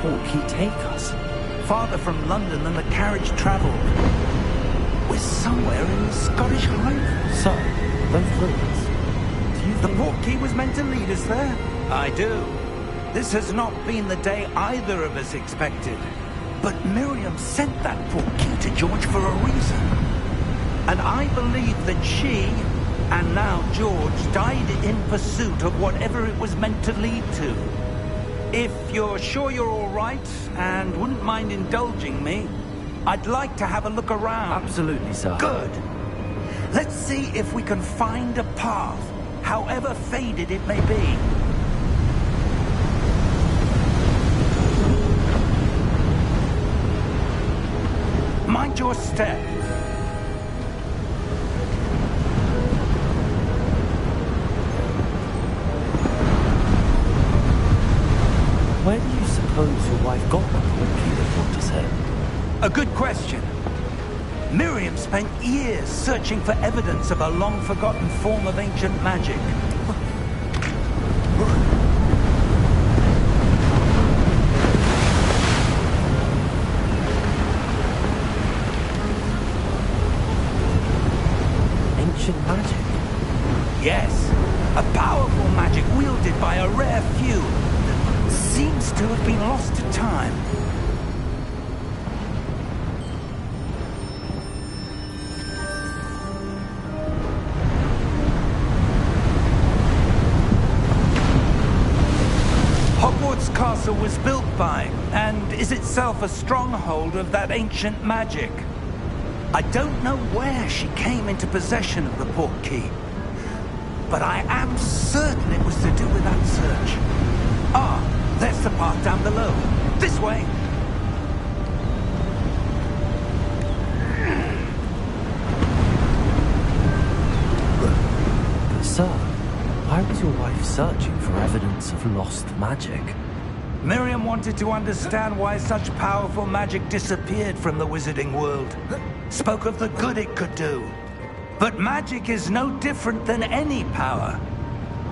portkey take us? Farther from London than the carriage travelled. We're somewhere in the Scottish Highlands. So, those ruins. Do you The think... portkey was meant to lead us there? I do. This has not been the day either of us expected. But Miriam sent that portkey to George for a reason. And I believe that she, and now George, died in pursuit of whatever it was meant to lead to. If you're sure you're all right, and wouldn't mind indulging me, I'd like to have a look around. Absolutely, sir. Good. Let's see if we can find a path, however faded it may be. Mind your step. Where do you suppose your wife got the portkey that brought us here? A good question. Miriam spent years searching for evidence of a long-forgotten form of ancient magic. Ancient magic? Yes, a powerful magic wielded by a rare few. Seems to have been lost to time. Hogwarts Castle was built by, and is itself a stronghold of that ancient magic. I don't know where she came into possession of the portkey, but I am certain it was to do with that search. Ah, there's the path down below. This way. But sir, why was your wife searching for evidence of lost magic? Miriam wanted to understand why such powerful magic disappeared from the wizarding world. Spoke of the good it could do. But magic is no different than any power.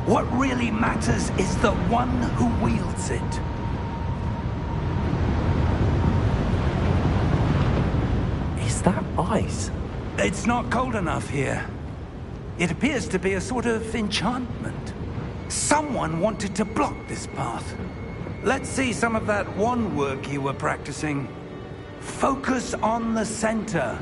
What really matters is the one who wields it. Is that ice? It's not cold enough here. It appears to be a sort of enchantment. Someone wanted to block this path. Let's see some of that wand work you were practicing. Focus on the center.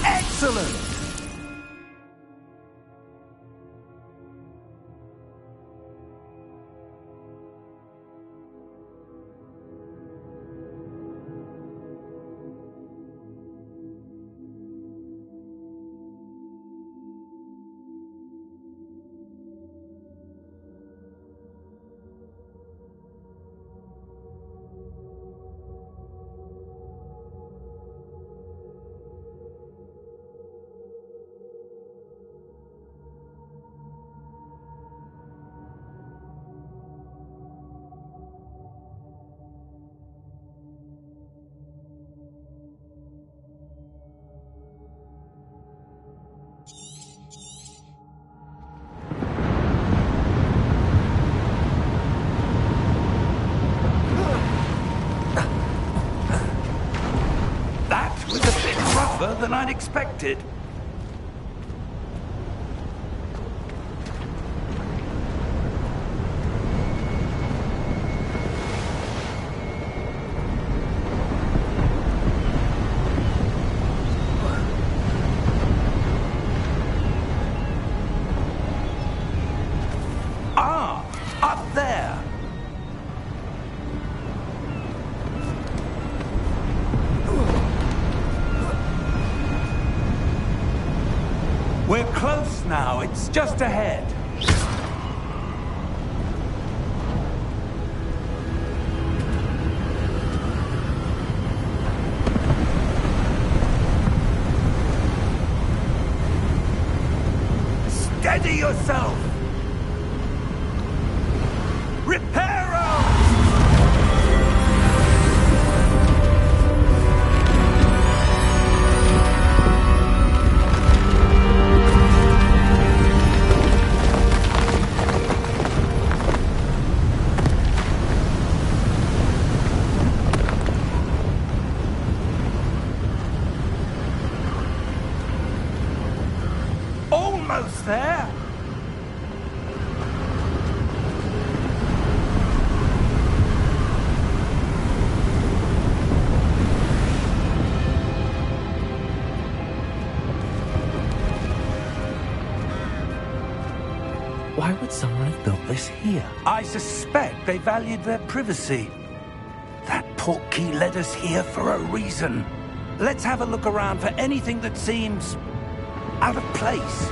Excellent! Than I'd expected. Ah, up there. We're close now. It's just ahead. Steady yourself. Reparo! would someone have built this here? I suspect they valued their privacy. That portkey led us here for a reason. Let's have a look around for anything that seems out of place.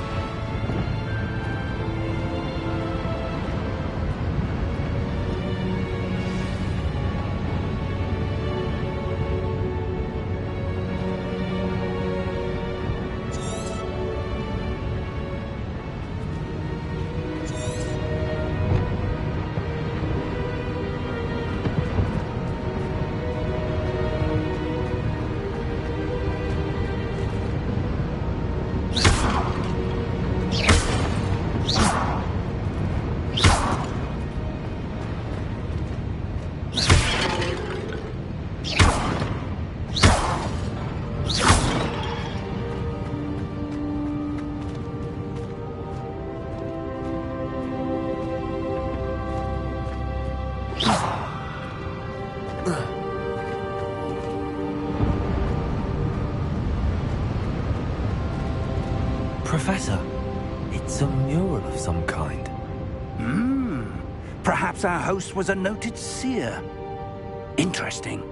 Professor, it's a mural of some kind. Perhaps our host was a noted seer. Interesting.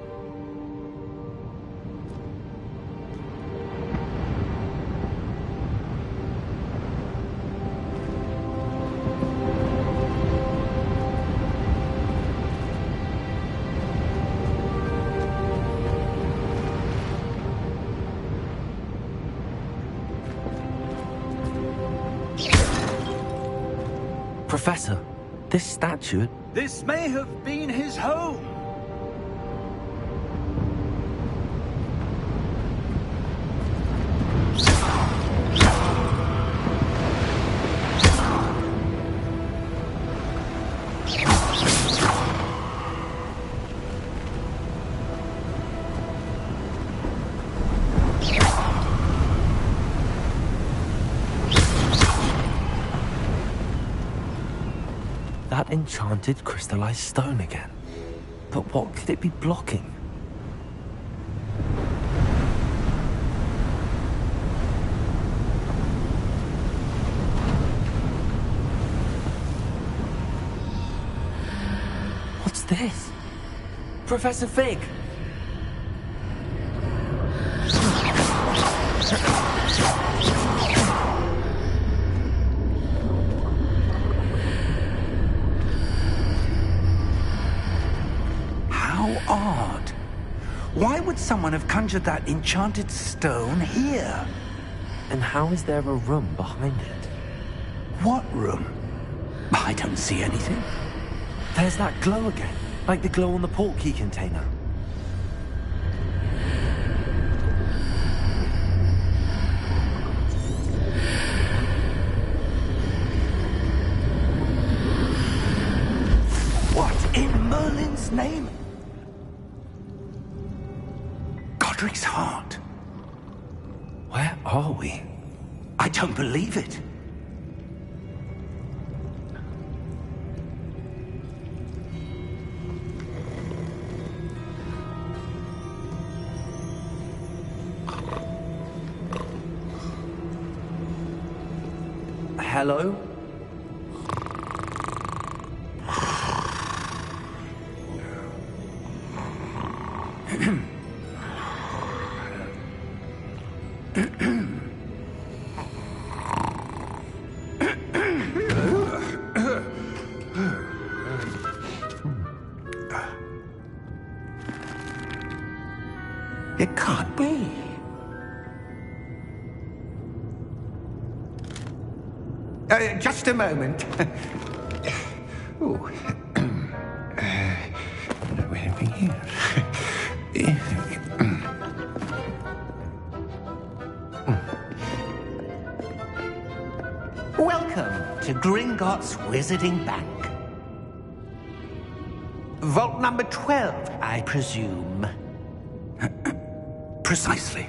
Professor, this statue... This may have been his home. That enchanted crystallized stone again. But what could it be blocking? What's this? Professor Fig! Odd. Why would someone have conjured that enchanted stone here? And how is there a room behind it? What room? I don't see anything. There's that glow again, like the glow on the portkey container. What in Merlin's name? Godric's heart. Where are we? I don't believe it. Hello? It can't be. Just a moment. Ooh. Where are we here? Welcome to Gringotts Wizarding Bank. Vault number 12, I presume. Precisely.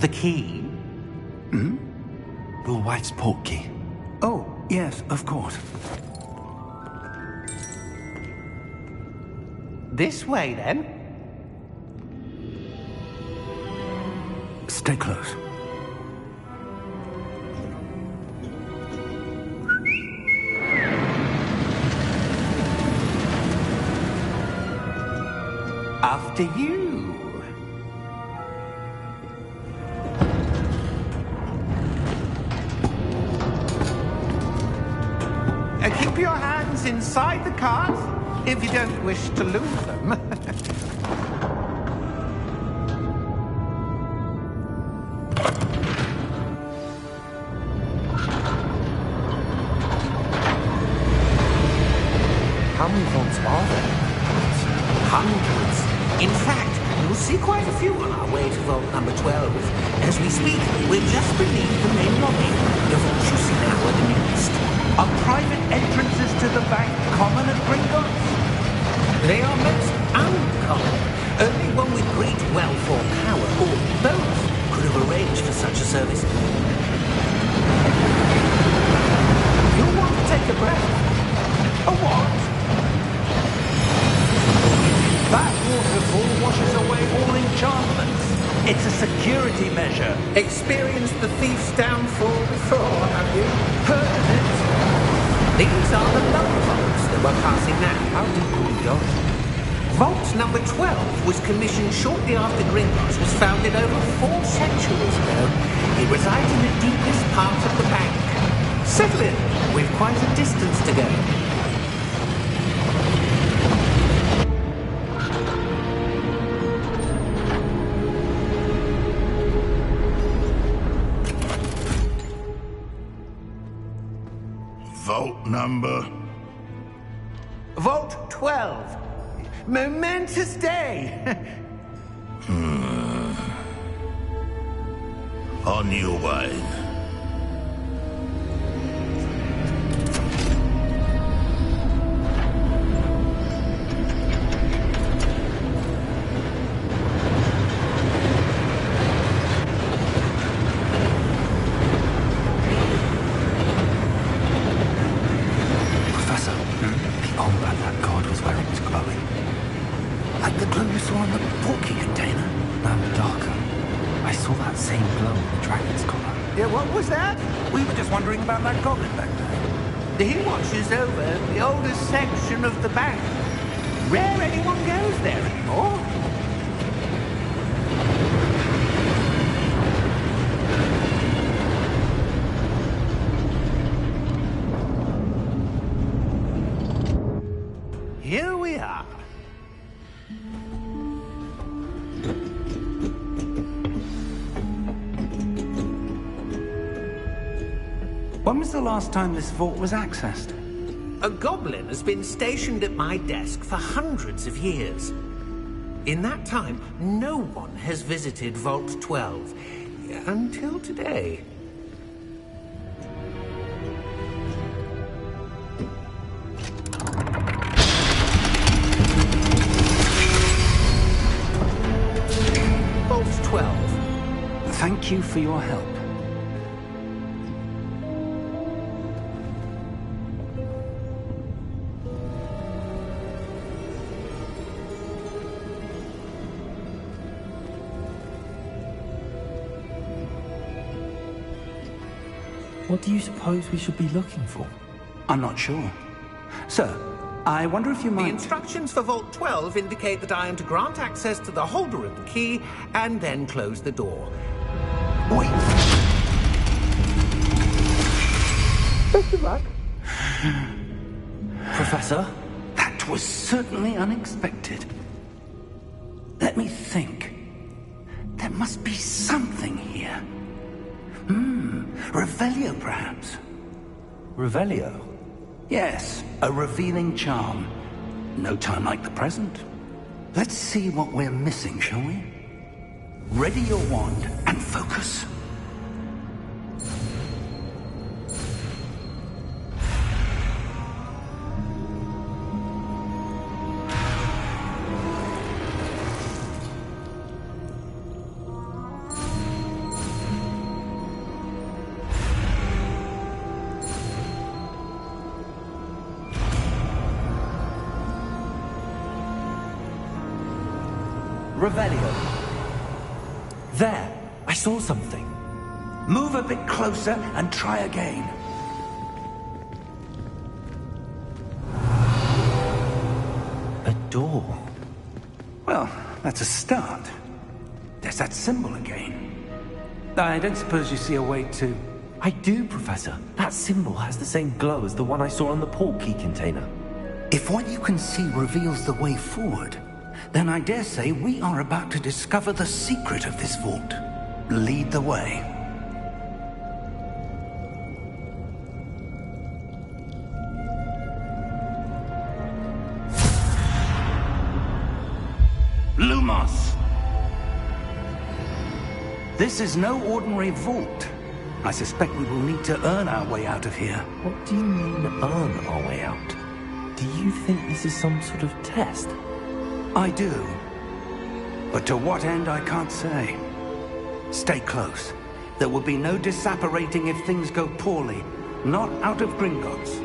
The key? Will White's portkey. Oh, yes, of course. This way, then. Stay close. After you. Keep your hands inside the cart if you don't wish to lose them. How many vaults are there? Hundreds. In fact, you'll see quite a few on our way to vault number 12. As we speak, we're just beneath the main lobby. The vaults you see now are the newest. Are private entrances to the bank common at Gringotts? They are most uncommon. Only one with great wealth or power, or both, could have arranged for such a service. You'll want to take a breath. A what? That waterfall washes away all enchantments. It's a security measure. Experienced the thief's downfall before, have you? Heard of it? These are the lower vaults that we're passing now. How deep will we go? Vault number 12 was commissioned shortly after Gringotts was founded over 4 centuries ago. It resides in the deepest part of the bank. Settle in. We've quite a distance to go. Vault number? Vault 12. Momentous day. On your way. Professor, the ombre that god was wearing was glowing. Like the glow you saw in the porky container? No, darker. I saw that same glow in the dragon's collar. Yeah, what was that? We were just wondering about that goblin back there. He watches over the oldest section of the bank. Rare anyone goes there anymore. Here we are. When was the last time this vault was accessed? A goblin has been stationed at my desk for hundreds of years. In that time, no one has visited Vault 12. Until today. Vault 12. Thank you for your help. What do you suppose we should be looking for? I'm not sure. Sir, I wonder if you The might... instructions for Vault 12 indicate that I am to grant access to the holder of the key and then close the door. Wait. Best of luck. Professor? That was certainly unexpected. Let me think. There must be something here. Revelio, perhaps? Revelio? Yes, a revealing charm. No time like the present. Let's see what we're missing, shall we? Ready your wand and focus. Revelio. There, I saw something. Move a bit closer and try again. A door. Well, Well, that's a start. There's that symbol again. I don't suppose you see a way to... I do, Professor. That symbol has the same glow as the one I saw on the portkey container. If what you can see reveals the way forward, then I dare say we are about to discover the secret of this vault. Lead the way. Lumos! This is no ordinary vault. I suspect we will need to earn our way out of here. What do you mean, earn our way out? Do you think this is some sort of test? I do. But to what end, I can't say. Stay close. There will be no disapparating if things go poorly. Not out of Gringotts.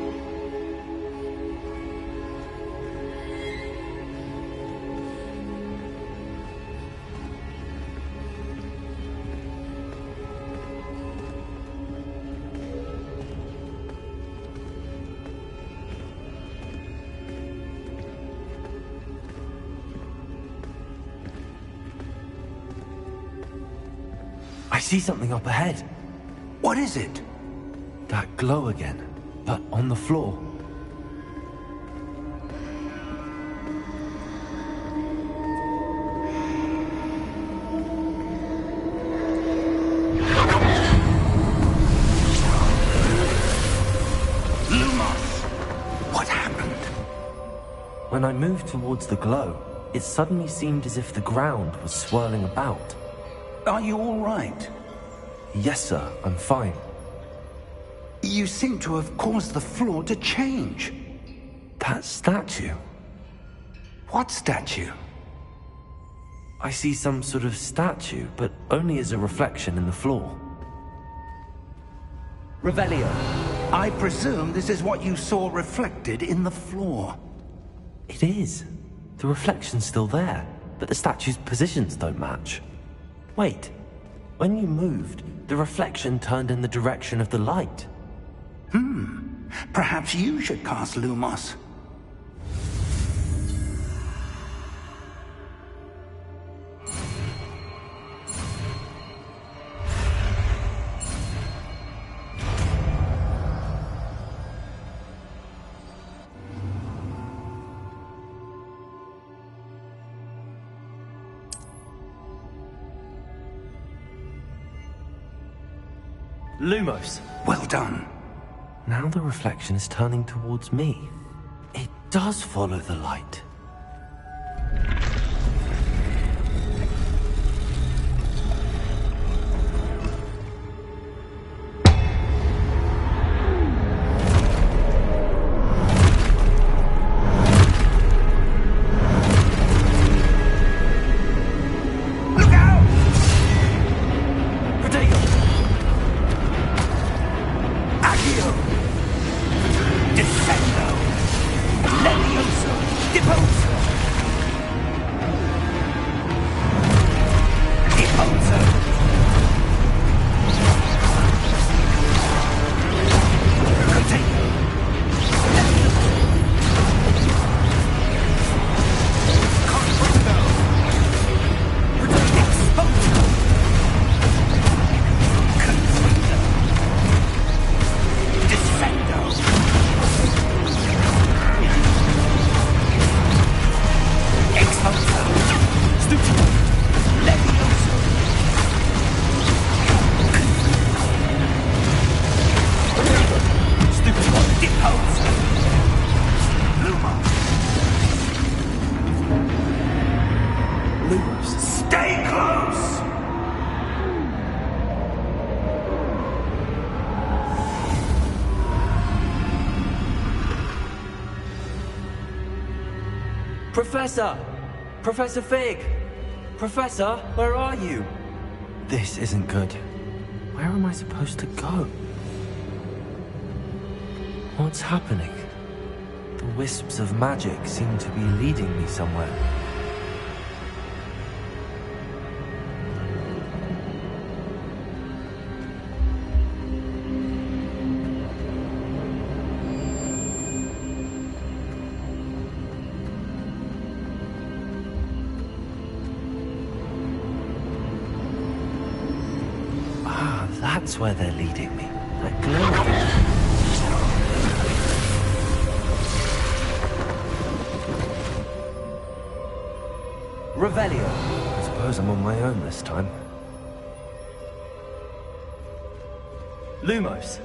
I see something up ahead. What is it? That glow again, but on the floor. Lumos! What happened? When I moved towards the glow, it suddenly seemed as if the ground was swirling about. Are you all right? Yes, sir, I'm fine. You seem to have caused the floor to change. That statue. What statue? I see some sort of statue, but only as a reflection in the floor. Revelio, I presume this is what you saw reflected in the floor. It is. The reflection's still there, but the statue's positions don't match. Wait, when you moved, the reflection turned in the direction of the light. Perhaps you should cast Lumos. Lumos! Well done. Now the reflection is turning towards me. It does follow the light. Stay close! Professor! Professor Fig! Professor, where are you? This isn't good. Where am I supposed to go? What's happening? The wisps of magic seem to be leading me somewhere. That's where they're leading me. That glow again. Revelio. I suppose I'm on my own this time. Lumos.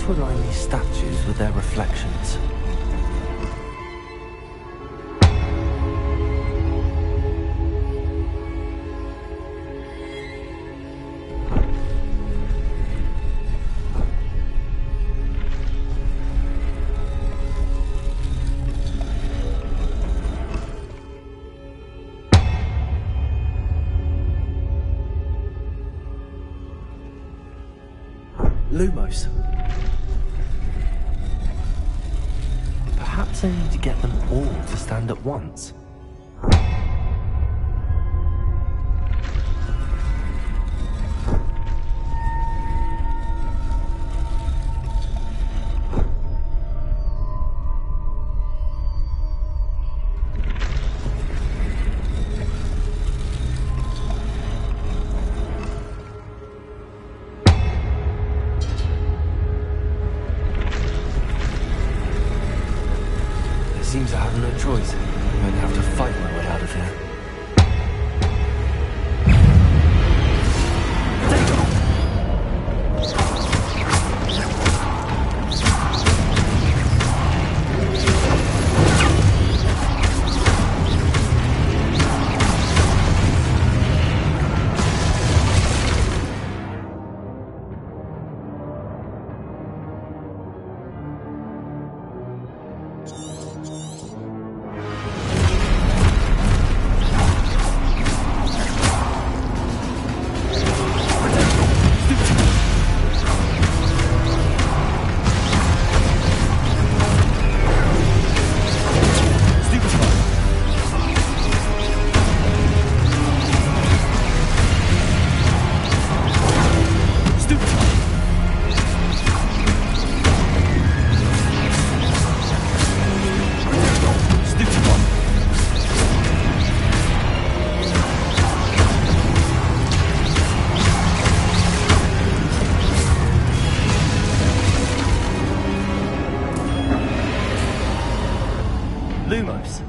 To align these statues with their reflections. Lumos. Perhaps I need to get them all to stand at once. Seems I have no choice. I'm going to have to fight my way out of here. Lumos.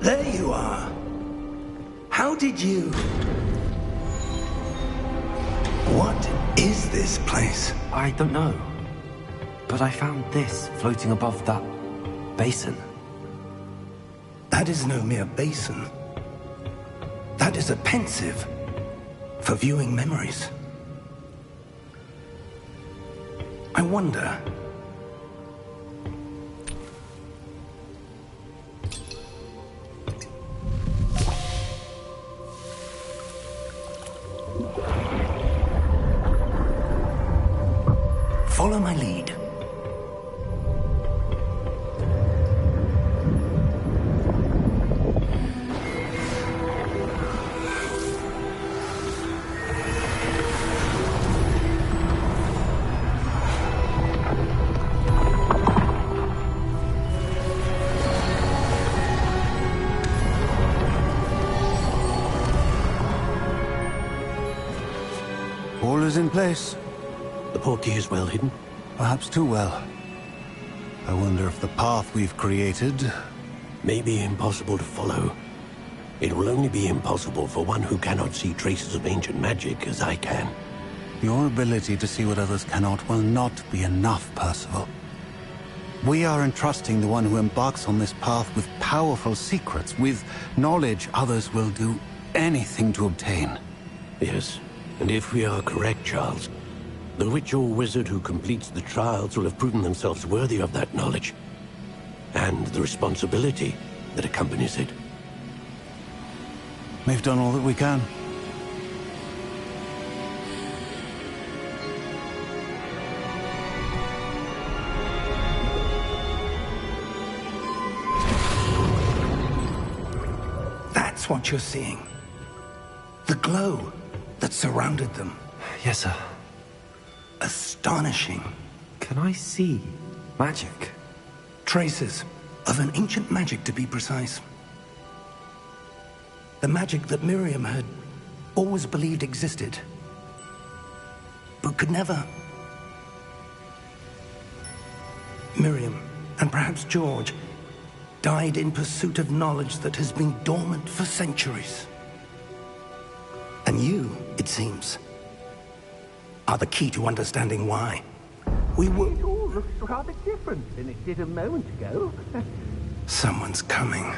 There you are. How did you... What is this place? I don't know. But I found this floating above that basin. That is no mere basin. That is a pensive for viewing memories. I wonder... Follow my lead. All is in place. The portkey is well hidden? Perhaps too well. I wonder if the path we've created... May be impossible to follow. It will only be impossible for one who cannot see traces of ancient magic as I can. Your ability to see what others cannot will not be enough, Percival. We are entrusting the one who embarks on this path with powerful secrets, with knowledge others will do anything to obtain. Yes, and if we are correct, Charles, the witch or wizard who completes the trials will have proven themselves worthy of that knowledge, and the responsibility that accompanies it. We've done all that we can. That's what you're seeing. The glow that surrounded them. Yes, sir. Astonishing. Can I see magic? Traces of an ancient magic, to be precise. The magic that Miriam had always believed existed, but could never. Miriam, and perhaps George, died in pursuit of knowledge that has been dormant for centuries. And you, it seems, are the key to understanding why. It all looks rather different than it did a moment ago. Someone's coming.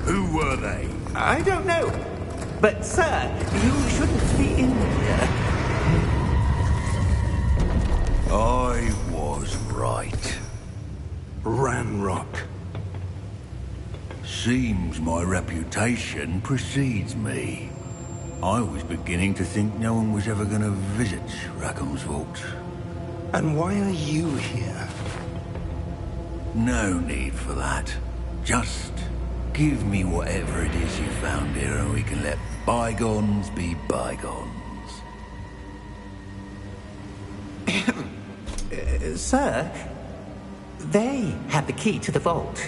Who were they? I don't know. But, sir, you shouldn't be in here. I was right. Ranrock. Seems my reputation precedes me. I was beginning to think no one was ever going to visit Rackham's vault. And why are you here? No need for that. Just give me whatever it is you found here and we can let bygones be bygones. Sir, they had the key to the vault.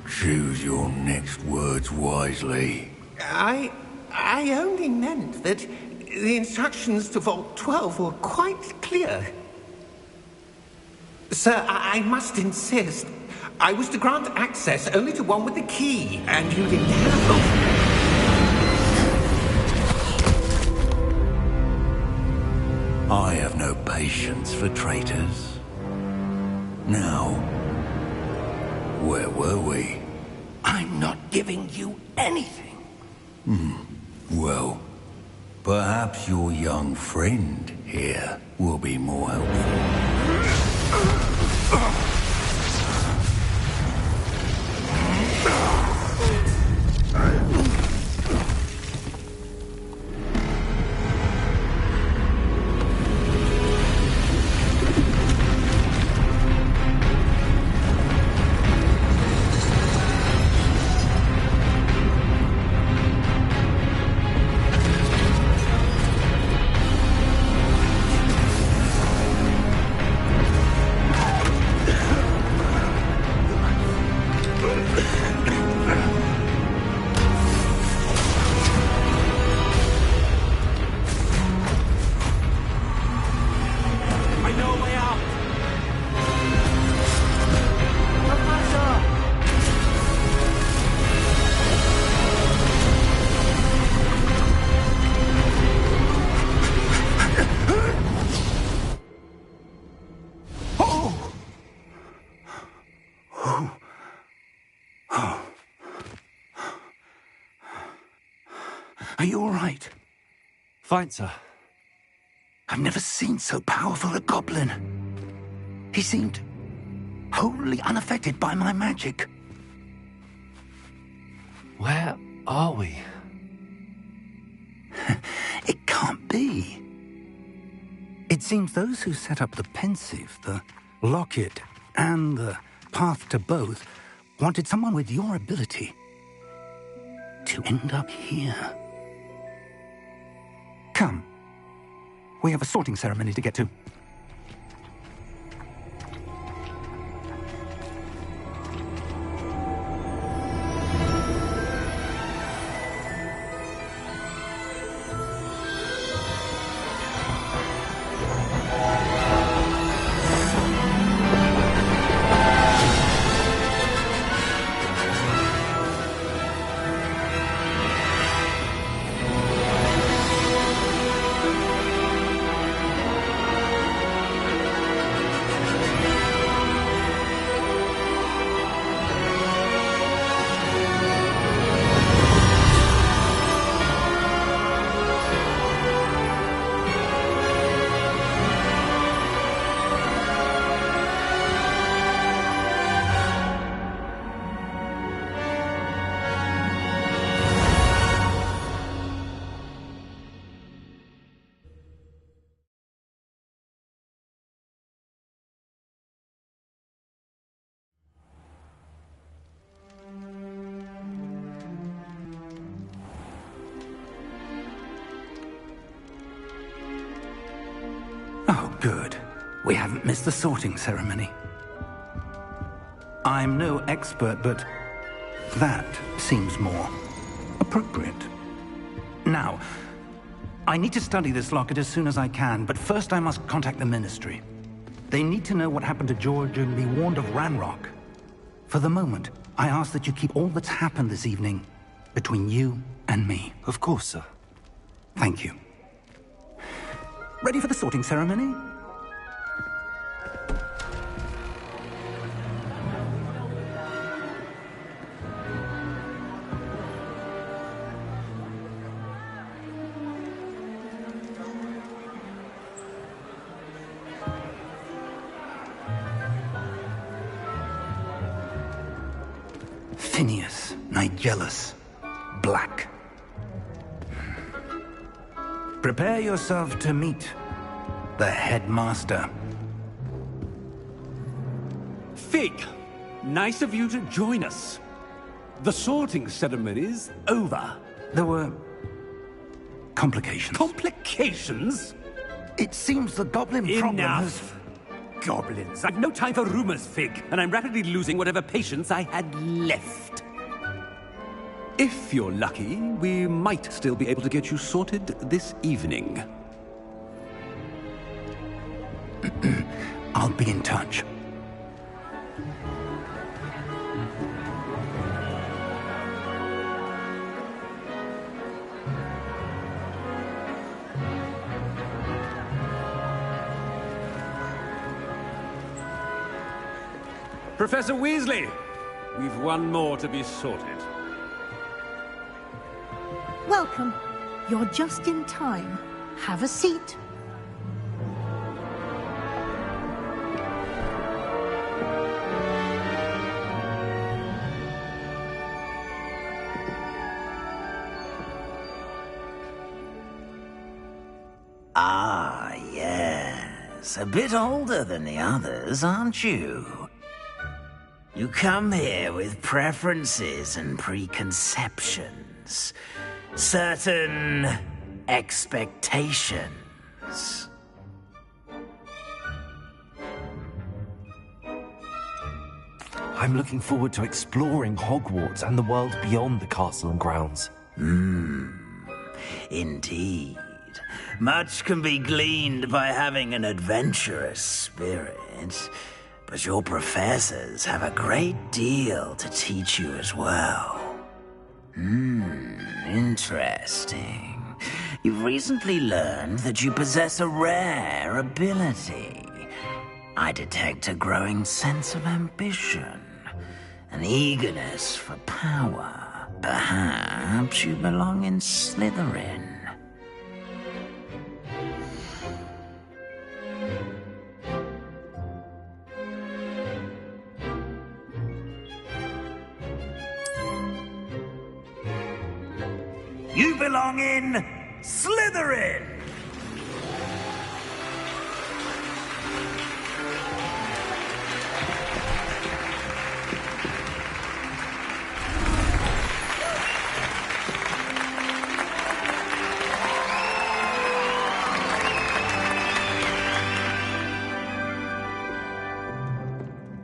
Choose your next words wisely. I only meant that the instructions to Vault 12 were quite clear. Sir, I must insist. I was to grant access only to one with the key, and you didn't have them. I have no patience for traitors. Now, where were we? I'm not giving you anything. Well, perhaps your young friend here will be more helpful. Are you all right? Fine, sir. I've never seen so powerful a goblin. He seemed wholly unaffected by my magic. Where are we? It can't be. It seems those who set up the Pensieve, the Locket, and the Path to Both wanted someone with your ability to end up here. Come. We have a sorting ceremony to get to. Oh, good. We haven't missed the sorting ceremony. I'm no expert, but that seems more appropriate. Now, I need to study this locket as soon as I can, but first I must contact the Ministry. They need to know what happened to George and be warned of Ranrock. For the moment, I ask that you keep all that's happened this evening between you and me. Of course, sir. Thank you. Ready for the sorting ceremony? Phineas Nigellus Black. Prepare yourself to meet the headmaster. Fig, nice of you to join us. The sorting ceremony's over. There were complications. Complications? It seems the goblin problem has... Enough! Goblins. I've no time for rumors, Fig, and I'm rapidly losing whatever patience I had left. If you're lucky, we might still be able to get you sorted this evening. I'll be in touch. Professor Weasley, we've one more to be sorted. Welcome. You're just in time. Have a seat. Ah, yes. A bit older than the others, aren't you? You come here with preferences and preconceptions. Certain expectations. I'm looking forward to exploring Hogwarts and the world beyond the castle and grounds. Indeed. Much can be gleaned by having an adventurous spirit, but your professors have a great deal to teach you as well. Interesting. You've recently learned that you possess a rare ability. I detect a growing sense of ambition. an eagerness for power. Perhaps you belong in Slytherin. You belong in Slytherin!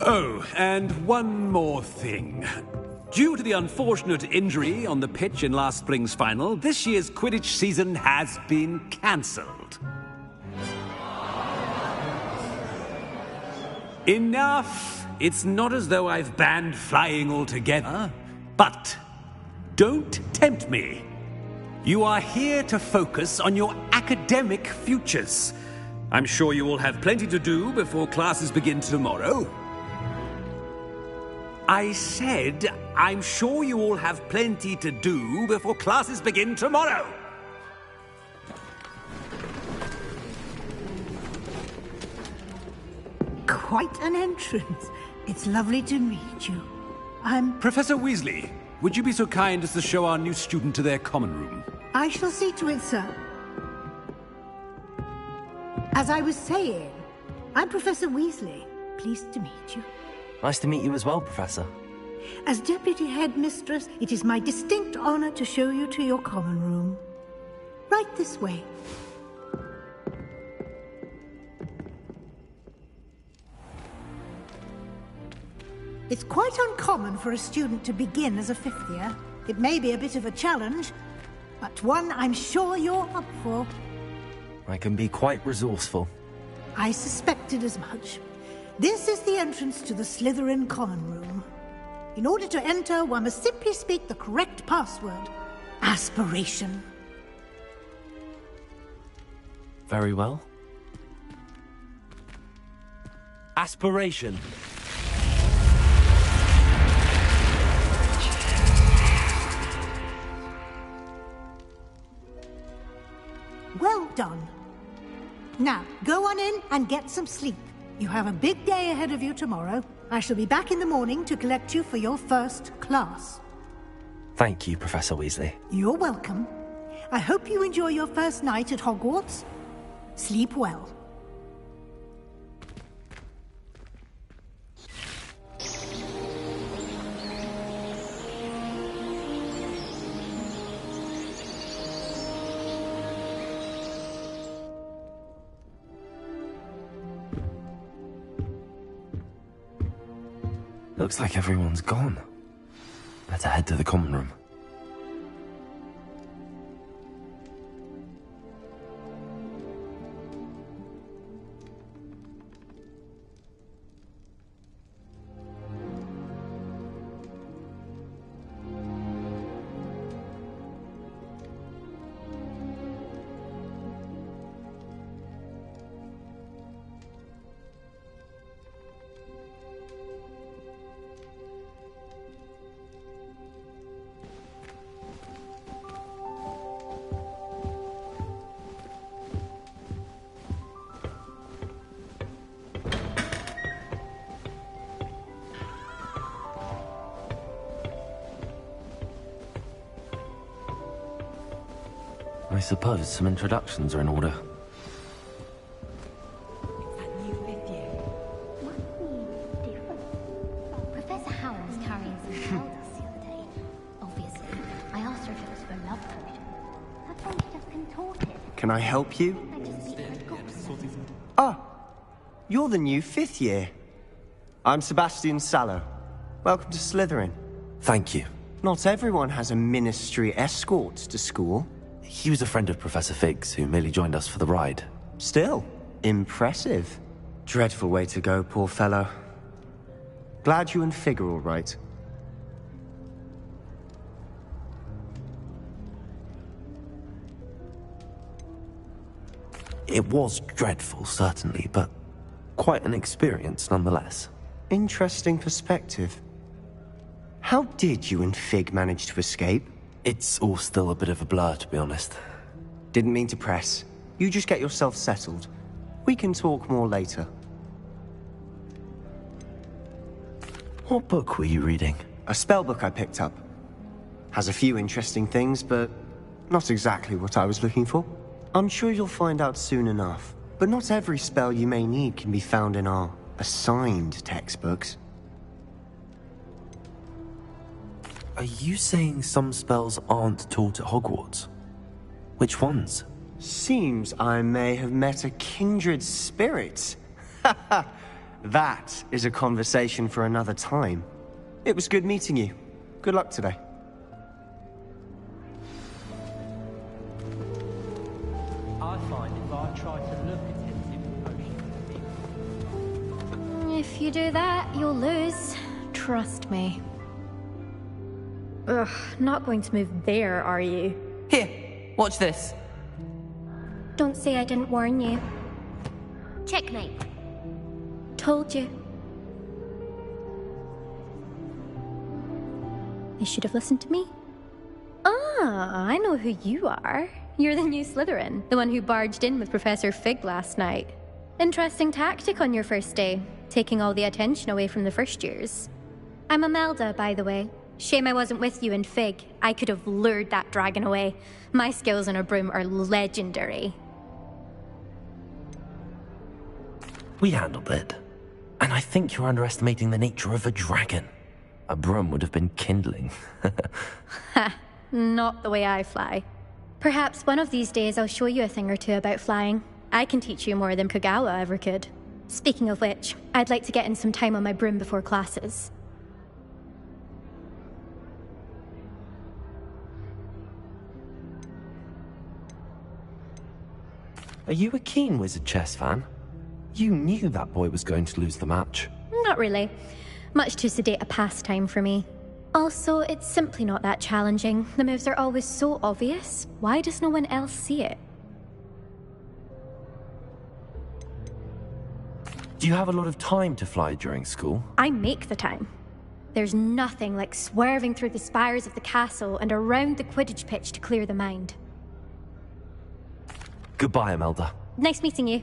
Oh, and one more thing. Due to the unfortunate injury on the pitch in last spring's final, this year's Quidditch season has been cancelled. Enough! It's not as though I've banned flying altogether. But don't tempt me. You are here to focus on your academic futures. I'm sure you all have plenty to do before classes begin tomorrow. I said, I'm sure you all have plenty to do before classes begin tomorrow. Quite an entrance. It's lovely to meet you. I'm... Professor Weasley, would you be so kind as to show our new student to their common room? I shall see to it, sir. As I was saying, I'm Professor Weasley. Pleased to meet you. Nice to meet you as well, Professor. As Deputy Headmistress, it is my distinct honor to show you to your common room. Right this way. It's quite uncommon for a student to begin as a fifth year. It may be a bit of a challenge, but one I'm sure you're up for. I can be quite resourceful. I suspected as much. This is the entrance to the Slytherin common room. In order to enter, one must simply speak the correct password. Aspiration. Very well. Aspiration. Well done. Now, go on in and get some sleep. You have a big day ahead of you tomorrow. I shall be back in the morning to collect you for your first class. Thank you, Professor Weasley. You're welcome. I hope you enjoy your first night at Hogwarts. Sleep well. Looks like everyone's gone. Better head to the common room. I suppose some introductions are in order. Professor Howard was carrying some sawdust the other day. Obviously, I asked her if it was for a love potion. Her face just contorted. Can I help you? I just beat her gobs. Ah, you're the new fifth year. I'm Sebastian Sallow. Welcome to Slytherin. Thank you. Not everyone has a ministry escort to school. He was a friend of Professor Figgs, who merely joined us for the ride. Still, impressive. Dreadful way to go, poor fellow. Glad you and Fig are all right. It was dreadful, certainly, but quite an experience nonetheless. Interesting perspective. How did you and Fig manage to escape? It's all still a bit of a blur, to be honest. Didn't mean to press. You just get yourself settled. We can talk more later. What book were you reading? A spell book I picked up. Has a few interesting things, but not exactly what I was looking for. I'm sure you'll find out soon enough. But not every spell you may need can be found in our assigned textbooks. Are you saying some spells aren't taught at Hogwarts? Which ones? Seems I may have met a kindred spirit. That is a conversation for another time. It was good meeting you. Good luck today. I find if I try to look at it, If you do that, you'll lose. Trust me. Ugh, not going to move there, are you? Here, watch this. Don't say I didn't warn you. Checkmate. Told you. You should have listened to me. Ah, I know who you are. You're the new Slytherin, the one who barged in with Professor Fig last night. Interesting tactic on your first day, taking all the attention away from the first years. I'm Imelda, by the way. Shame I wasn't with you in Fig. I could have lured that dragon away. My skills on a broom are legendary. We handled it. And I think you're underestimating the nature of a dragon. A broom would have been kindling. Ha, not the way I fly. Perhaps one of these days I'll show you a thing or two about flying. I can teach you more than Kogawa ever could. Speaking of which, I'd like to get in some time on my broom before classes. Are you a keen Wizard chess fan? You knew that boy was going to lose the match. Not really. Much too sedate a pastime for me. Also, it's simply not that challenging. The moves are always so obvious. Why does no one else see it? Do you have a lot of time to fly during school? I make the time. There's nothing like swerving through the spires of the castle and around the Quidditch pitch to clear the mind. Goodbye, Imelda. Nice meeting you.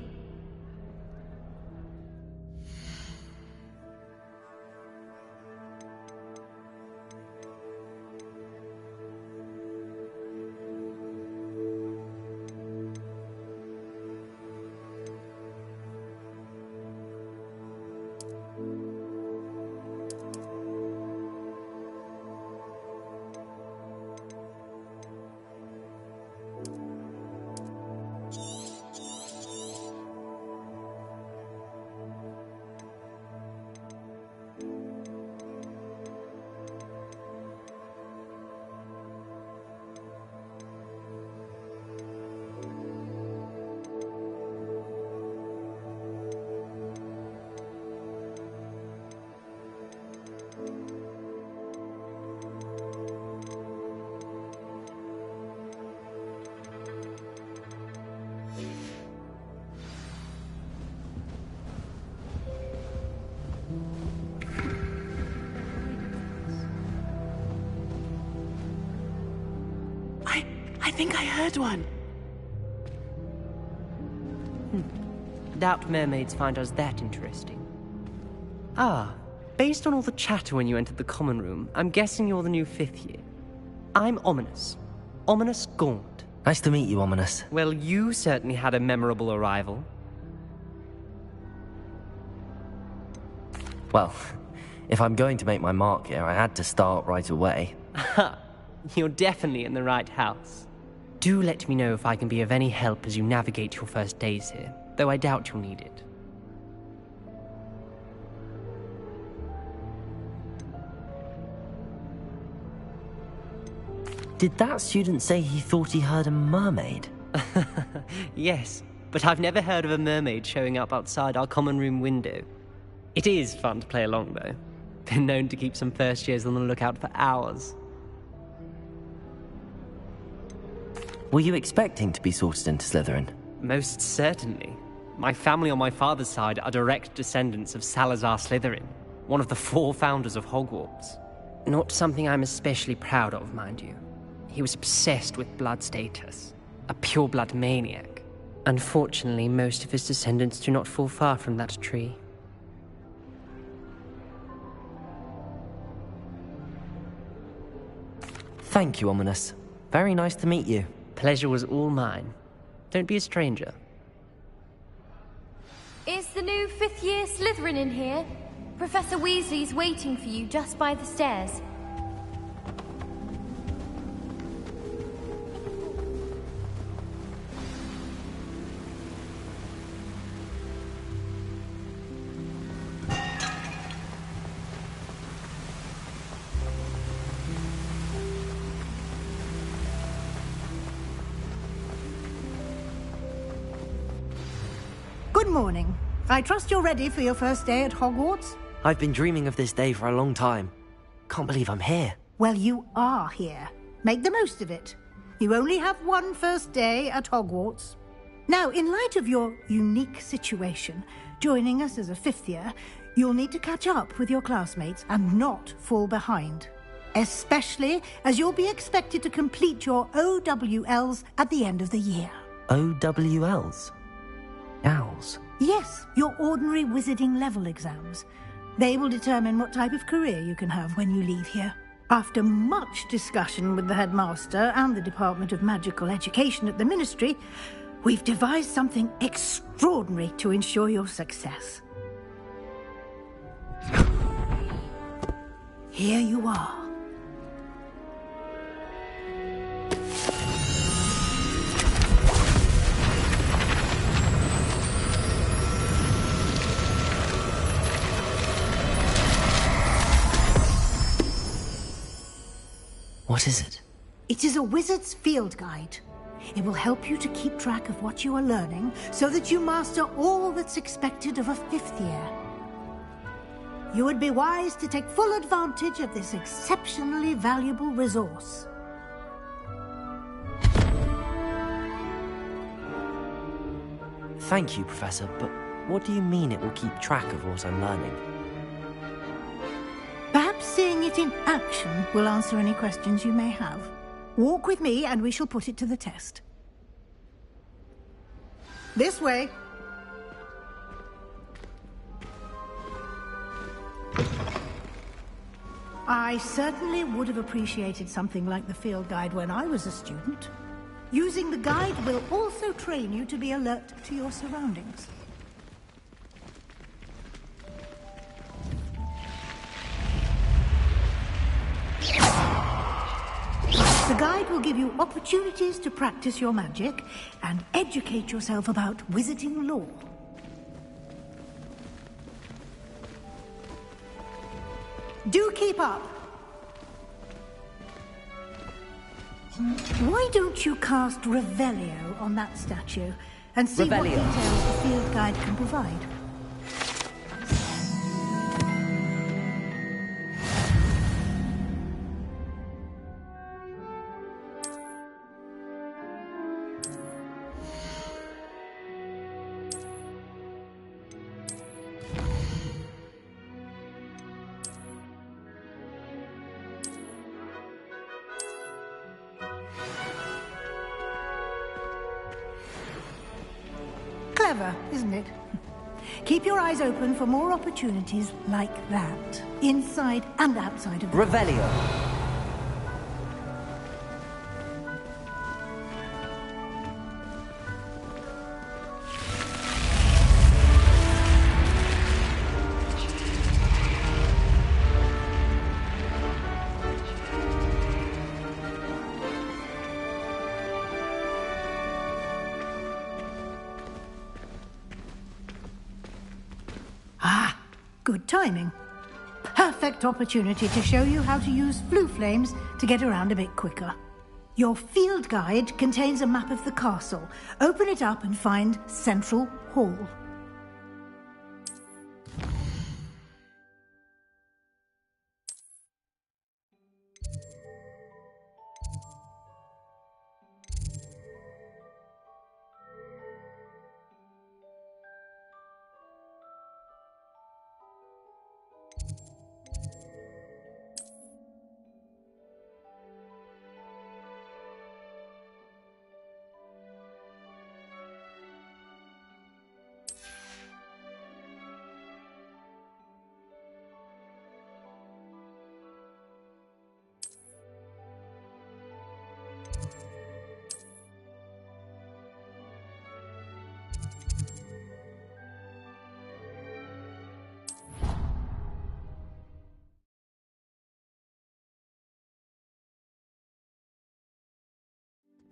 I think I heard one. Doubt mermaids find us that interesting. Ah, based on all the chatter when you entered the common room, I'm guessing you're the new 5th year. I'm Ominis. Ominis Gaunt. Nice to meet you, Ominis. Well, you certainly had a memorable arrival. Well, if I'm going to make my mark here, I had to start right away. Ha! You're definitely in the right house. Do let me know if I can be of any help as you navigate your first days here, though I doubt you'll need it. Did that student say he thought he heard a mermaid? Yes, but I've never heard of a mermaid showing up outside our common room window. It is fun to play along, though. Been known to keep some first years on the lookout for hours. Were you expecting to be sorted into Slytherin? Most certainly. My family on my father's side are direct descendants of Salazar Slytherin, one of the 4 founders of Hogwarts. Not something I'm especially proud of, mind you. He was obsessed with blood status. A pure-blood maniac. Unfortunately, most of his descendants do not fall far from that tree. Thank you, Ominous. Very nice to meet you. Pleasure was all mine. Don't be a stranger. Is the new fifth-year Slytherin in here? Professor Weasley's waiting for you just by the stairs. Good morning. I trust you're ready for your first day at Hogwarts? I've been dreaming of this day for a long time. Can't believe I'm here. Well, you are here. Make the most of it. You only have one first day at Hogwarts. Now, in light of your unique situation, joining us as a fifth year, you'll need to catch up with your classmates and not fall behind. Especially as you'll be expected to complete your OWLs at the end of the year. OWLs? Owls? Yes, your ordinary wizarding level exams. They will determine what type of career you can have when you leave here. After much discussion with the headmaster and the Department of Magical Education at the Ministry, we've devised something extraordinary to ensure your success. Here you are. What is it? It is a wizard's field guide. It will help you to keep track of what you are learning so that you master all that's expected of a fifth year. You would be wise to take full advantage of this exceptionally valuable resource. Thank you, Professor, but what do you mean it will keep track of what I'm learning? Perhaps seeing it in action will answer any questions you may have. Walk with me and we shall put it to the test. This way. I certainly would have appreciated something like the field guide when I was a student. Using the guide will also train you to be alert to your surroundings. The guide will give you opportunities to practice your magic and educate yourself about wizarding lore. Do keep up. Why don't you cast Revelio on that statue and see what details the field guide can provide? Clever, isn't it? Keep your eyes open for more opportunities like that, inside and outside of the Revelio. Good timing. Perfect opportunity to show you how to use Floo flames to get around a bit quicker. Your field guide contains a map of the castle. Open it up and find Central Hall.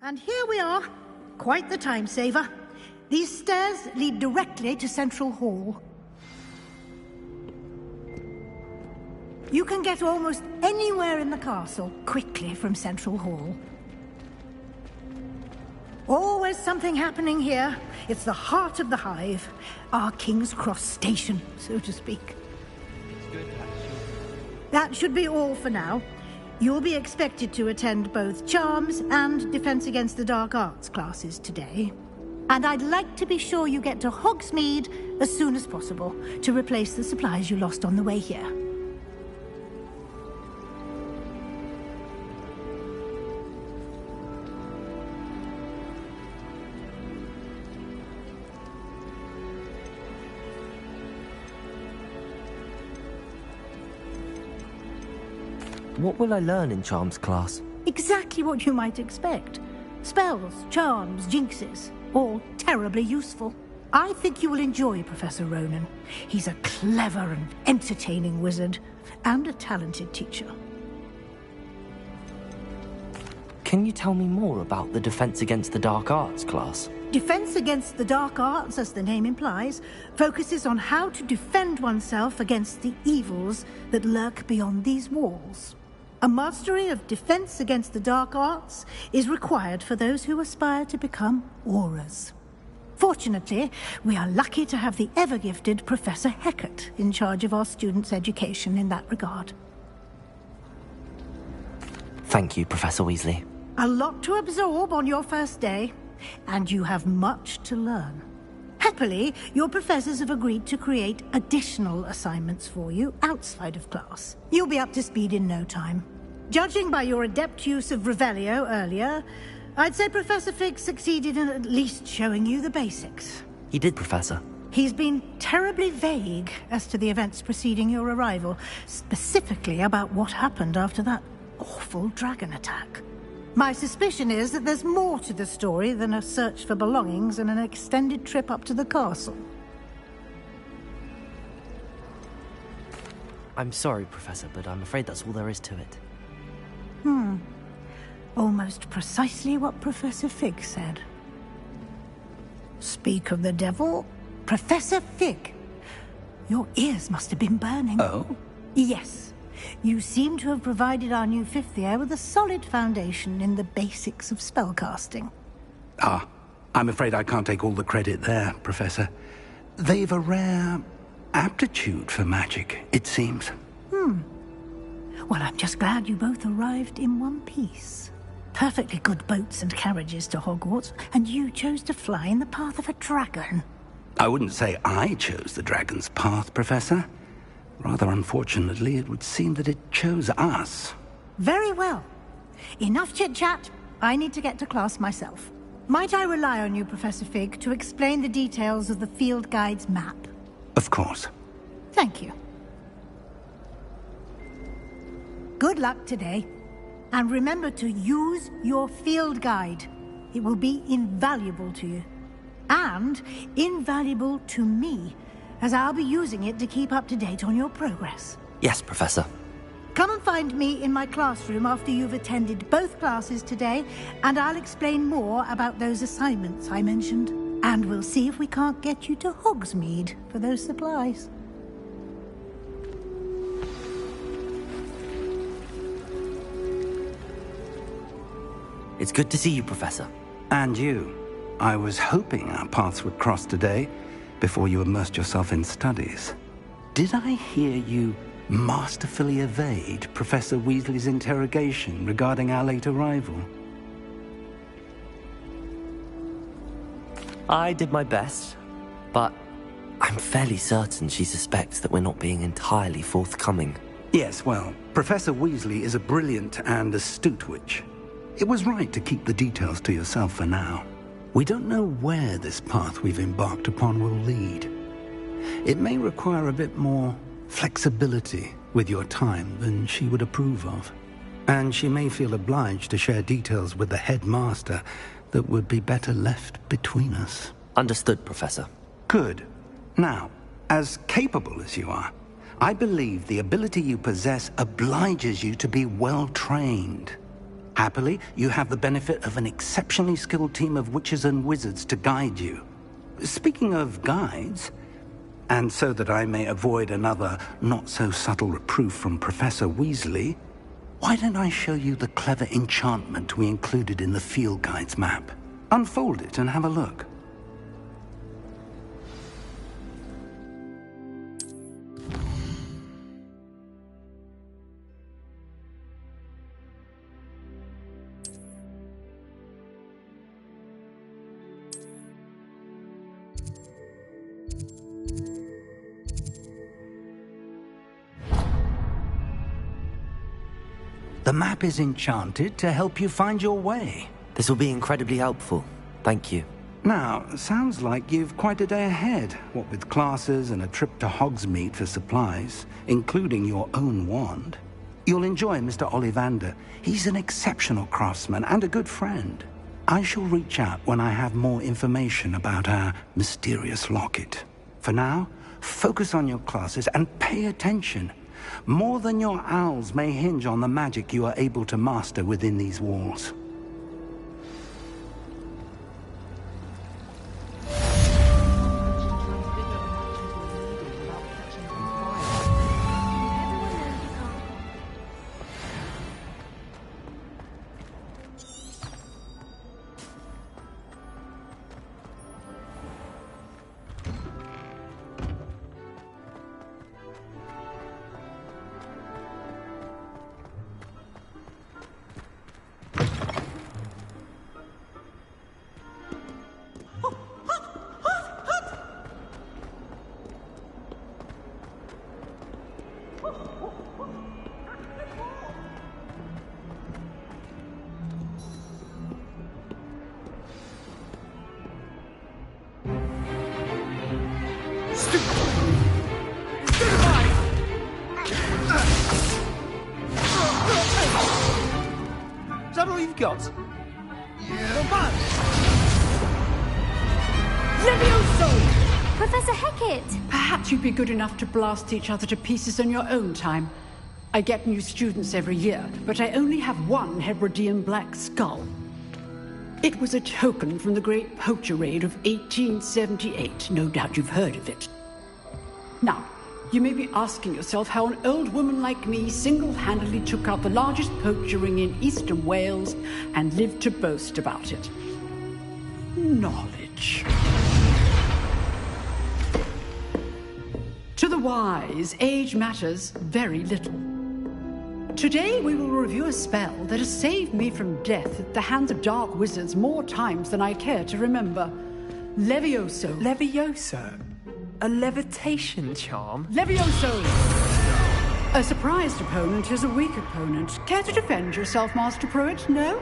And here we are. Quite the time saver. These stairs lead directly to Central Hall. You can get almost anywhere in the castle quickly from Central Hall. Always something happening here. It's the heart of the Hive. Our King's Cross station, so to speak. That should be all for now. You'll be expected to attend both Charms and Defense Against the Dark Arts classes today. And I'd like to be sure you get to Hogsmeade as soon as possible to replace the supplies you lost on the way here. What will I learn in Charms class? Exactly what you might expect. Spells, charms, jinxes, all terribly useful. I think you will enjoy Professor Ronen. He's a clever and entertaining wizard, and a talented teacher. Can you tell me more about the Defense Against the Dark Arts class? Defense Against the Dark Arts, as the name implies, focuses on how to defend oneself against the evils that lurk beyond these walls. A mastery of Defense Against the Dark Arts is required for those who aspire to become Aurors. Fortunately, we are lucky to have the ever-gifted Professor Hecat in charge of our students' education in that regard. Thank you, Professor Weasley. A lot to absorb on your first day, and you have much to learn. Happily, your professors have agreed to create additional assignments for you outside of class. You'll be up to speed in no time. Judging by your adept use of Revelio earlier, I'd say Professor Fig succeeded in at least showing you the basics. He did, Professor. He's been terribly vague as to the events preceding your arrival, specifically about what happened after that awful dragon attack. My suspicion is that there's more to the story than a search for belongings and an extended trip up to the castle. I'm sorry, Professor, but I'm afraid that's all there is to it. Almost precisely what Professor Fig said. Speak of the devil, Professor Fig. Your ears must have been burning. Oh? Yes. You seem to have provided our new fifth year with a solid foundation in the basics of spellcasting. Ah, I'm afraid I can't take all the credit there, Professor. They've a rare aptitude for magic, it seems. Well, I'm just glad you both arrived in one piece. Perfectly good boats and carriages to Hogwarts, and you chose to fly in the path of a dragon. I wouldn't say I chose the dragon's path, Professor. Rather unfortunately, it would seem that it chose us. Very well. Enough chit-chat. I need to get to class myself. Might I rely on you, Professor Fig, to explain the details of the field guide's map? Of course. Thank you. Good luck today. And remember to use your field guide. It will be invaluable to you. And invaluable to me, as I'll be using it to keep up to date on your progress. Yes, Professor. Come and find me in my classroom after you've attended both classes today, and I'll explain more about those assignments I mentioned. And we'll see if we can't get you to Hogsmeade for those supplies. It's good to see you, Professor. And you. I was hoping our paths would cross today, before you immersed yourself in studies. Did I hear you masterfully evade Professor Weasley's interrogation regarding our late arrival? I did my best, but I'm fairly certain she suspects that we're not being entirely forthcoming. Yes, well, Professor Weasley is a brilliant and astute witch. It was right to keep the details to yourself for now. We don't know where this path we've embarked upon will lead. It may require a bit more flexibility with your time than she would approve of. And she may feel obliged to share details with the headmaster that would be better left between us. Understood, Professor. Good. Now, as capable as you are, I believe the ability you possess obliges you to be well trained. Happily, you have the benefit of an exceptionally skilled team of witches and wizards to guide you. Speaking of guides, and so that I may avoid another not-so-subtle reproof from Professor Weasley, why don't I show you the clever enchantment we included in the field guide's map? Unfold it and have a look. The map is enchanted to help you find your way. This will be incredibly helpful. Thank you. Now, sounds like you've quite a day ahead, what with classes and a trip to Hogsmeade for supplies, including your own wand. You'll enjoy Mr. Ollivander. He's an exceptional craftsman and a good friend. I shall reach out when I have more information about our mysterious locket. For now, focus on your classes and pay attention. More than your owls may hinge on the magic you are able to master within these walls. Is that all you've got? Yeah. Come on! Levioso! Professor Hecat! Perhaps you'd be good enough to blast each other to pieces on your own time. I get new students every year, but I only have one Hebridean black skull. It was a token from the Great Poacher Raid of 1878. No doubt you've heard of it. Now, you may be asking yourself how an old woman like me single-handedly took out the largest poacher ring in eastern Wales and lived to boast about it. Knowledge. To the wise, age matters very little. Today we will review a spell that has saved me from death at the hands of dark wizards more times than I care to remember. Levioso. Levioso? A levitation charm? Levioso! A surprised opponent is a weak opponent. Care to defend yourself, Master Pruitt? No?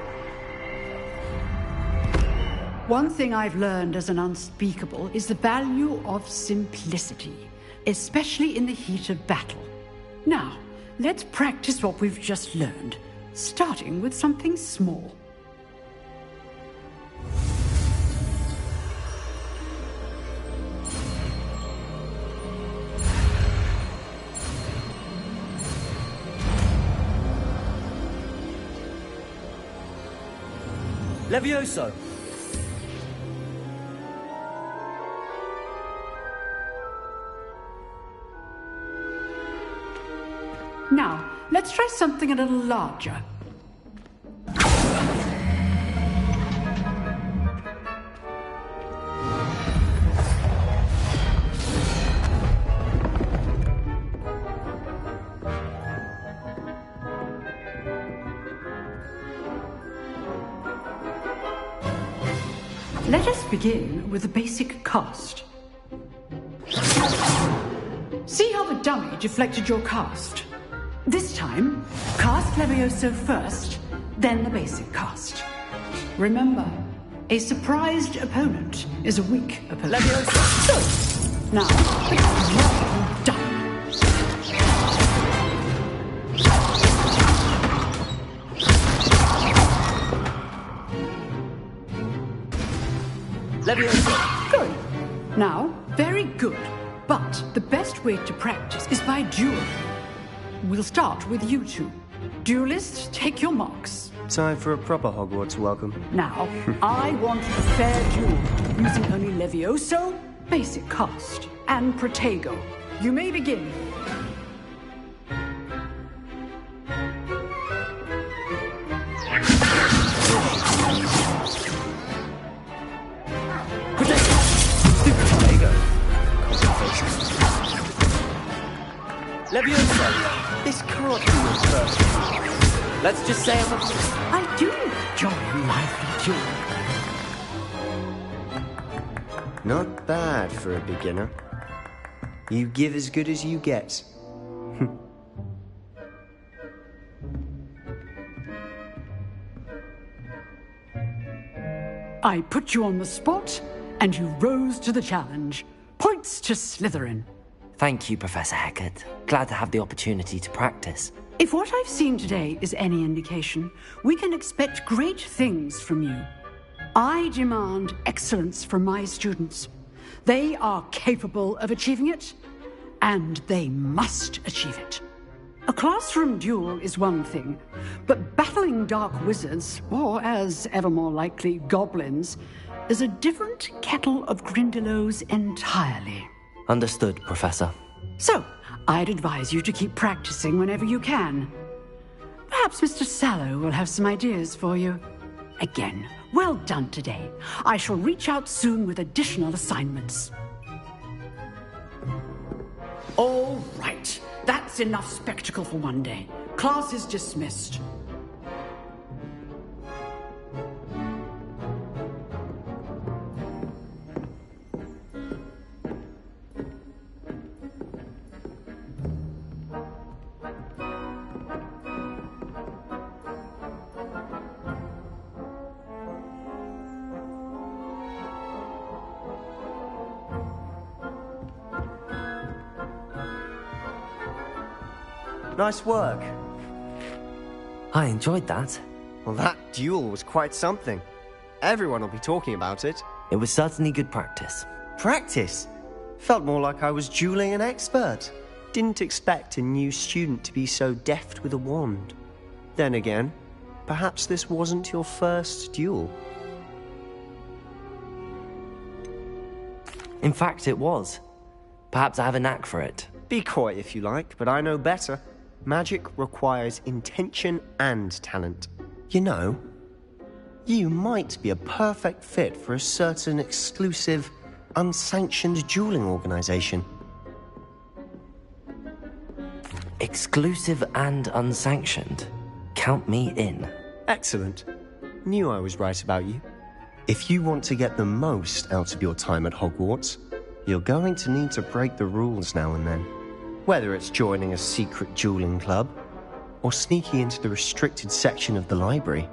One thing I've learned as an unspeakable is the value of simplicity, especially in the heat of battle. Now, let's practice what we've just learned, starting with something small. Levioso! Now, let's try something a little larger. Let us begin with the basic cast. See how the dummy deflected your cast? This time, cast Levioso first, then the basic cast. Remember, a surprised opponent is a weak opponent. Levioso! Good! Now, well done. Levioso! Good. Now, very good. But the best way to practice is by dueling. We'll start with you two. Duelists, take your marks. Time for a proper Hogwarts welcome. Now, I want a fair duel, using only Levioso, basic cast, and Protego. You may begin. Levioso, this can't be your first. Let's just say I do enjoy a lively duel. Not bad for a beginner. You give as good as you get. I put you on the spot, and you rose to the challenge. Points to Slytherin. Thank you, Professor Hecat. Glad to have the opportunity to practice. If what I've seen today is any indication, we can expect great things from you. I demand excellence from my students. They are capable of achieving it, and they must achieve it. A classroom duel is one thing, but battling dark wizards, or as ever more likely, goblins, is a different kettle of Grindylows entirely. Understood, Professor. So, I'd advise you to keep practicing whenever you can. Perhaps Mr. Sallow will have some ideas for you. Again, well done today. I shall reach out soon with additional assignments. All right. That's enough spectacle for one day. Class is dismissed. Nice work. I enjoyed that. Well, that duel was quite something. Everyone will be talking about it. It was certainly good practice. Practice? Felt more like I was dueling an expert. Didn't expect a new student to be so deft with a wand. Then again, perhaps this wasn't your first duel. In fact, it was. Perhaps I have a knack for it. Be coy if you like, but I know better. Magic requires intention and talent. You know, you might be a perfect fit for a certain exclusive, unsanctioned dueling organization. Exclusive and unsanctioned? Count me in. Excellent. Knew I was right about you. If you want to get the most out of your time at Hogwarts, you're going to need to break the rules now and then. Whether it's joining a secret dueling club, or sneaking into the restricted section of the library,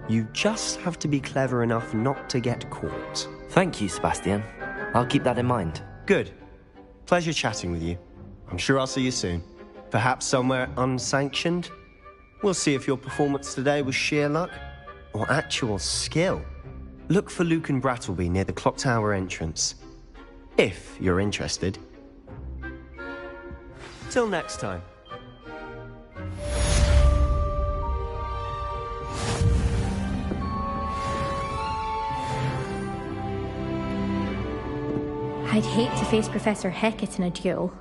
you just have to be clever enough not to get caught. Thank you, Sebastian. I'll keep that in mind. Good. Pleasure chatting with you. I'm sure I'll see you soon. Perhaps somewhere unsanctioned? We'll see if your performance today was sheer luck, or actual skill. Look for Lucan Brattleby near the clock tower entrance. If you're interested. Till next time. I'd hate to face Professor Hecat in a duel.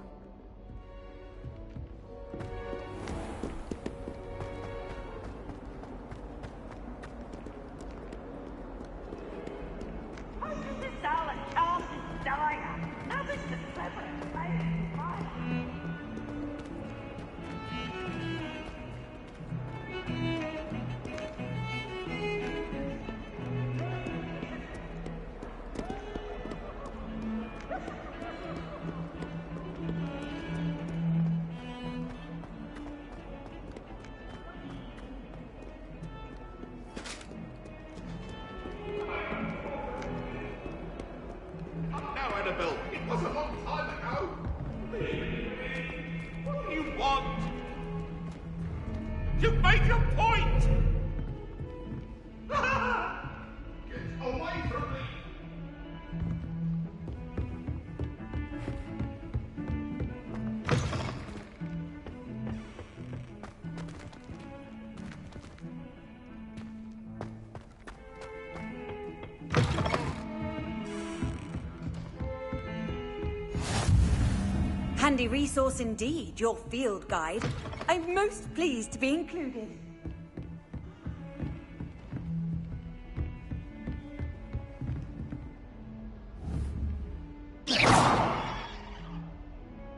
Handy resource indeed, your field guide. I'm most pleased to be included.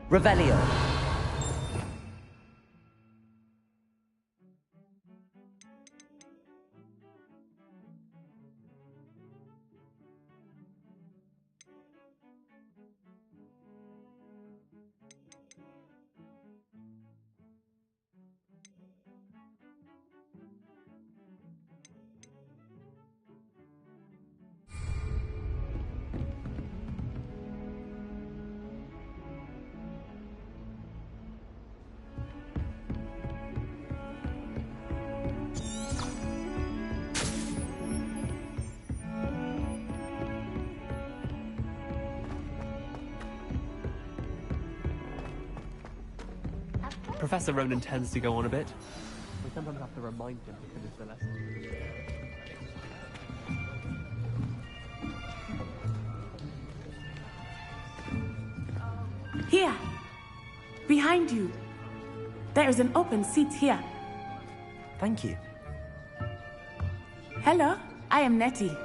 Revelio. Professor Ronan tends to go on a bit. We sometimes have to remind him to finish the lesson. Here! Behind you! There is an open seat here. Thank you. Hello, I am Nettie.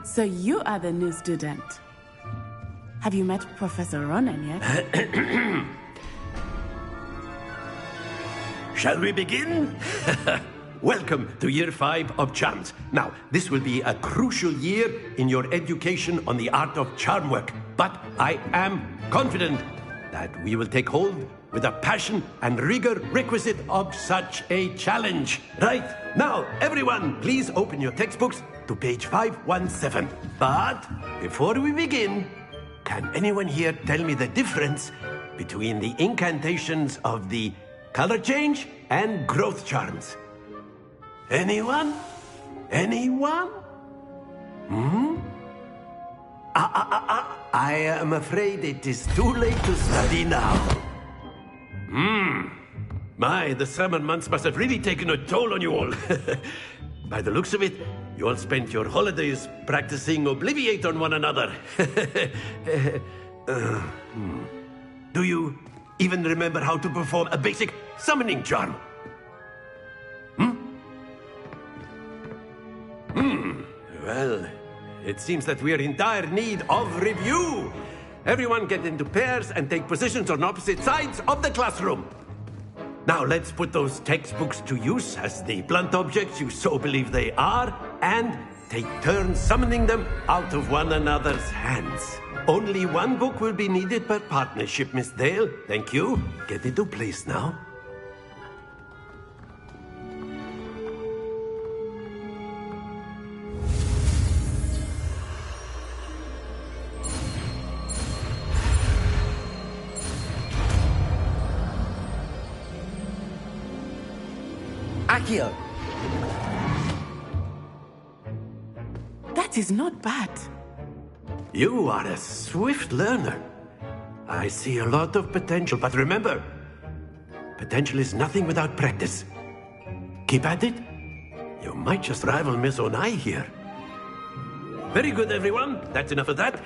So you are the new student. Have you met Professor Ronan yet? Shall we begin? Welcome to Year 5 of Charms. Now, this will be a crucial year in your education on the art of charm work, but I am confident that we will take hold with the passion and rigor requisite of such a challenge. Right, now, everyone, please open your textbooks to page 517. But before we begin, can anyone here tell me the difference between the incantations of the color change and growth charms? Anyone? Anyone? I am afraid it is too late to study now. My, the summer months must have really taken a toll on you all. By the looks of it, you all spent your holidays practicing Obliviate on one another. Do you even remember how to perform a basic summoning charm? Well, it seems that we are in dire need of review. Everyone get into pairs and take positions on opposite sides of the classroom. Now let's put those textbooks to use as the blunt objects you so believe they are, and take turns summoning them out of one another's hands. Only one book will be needed per partnership, Miss Dale. Thank you. Get into place now. Accio! That is not bad. You are a swift learner. I see a lot of potential, but remember, potential is nothing without practice. Keep at it. You might just rival Miss Onai here. Very good, everyone. That's enough of that.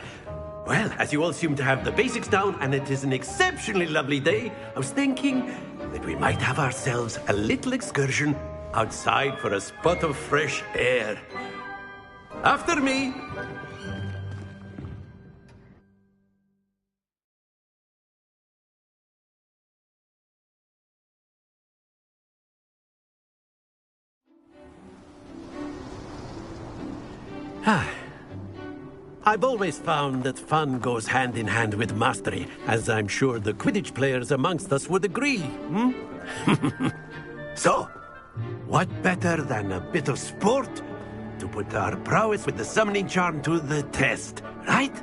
Well, as you all seem to have the basics down, and it is an exceptionally lovely day, I was thinking that we might have ourselves a little excursion outside for a spot of fresh air. After me. I've always found that fun goes hand in hand with mastery, as I'm sure the Quidditch players amongst us would agree. So, what better than a bit of sport to put our prowess with the summoning charm to the test, right?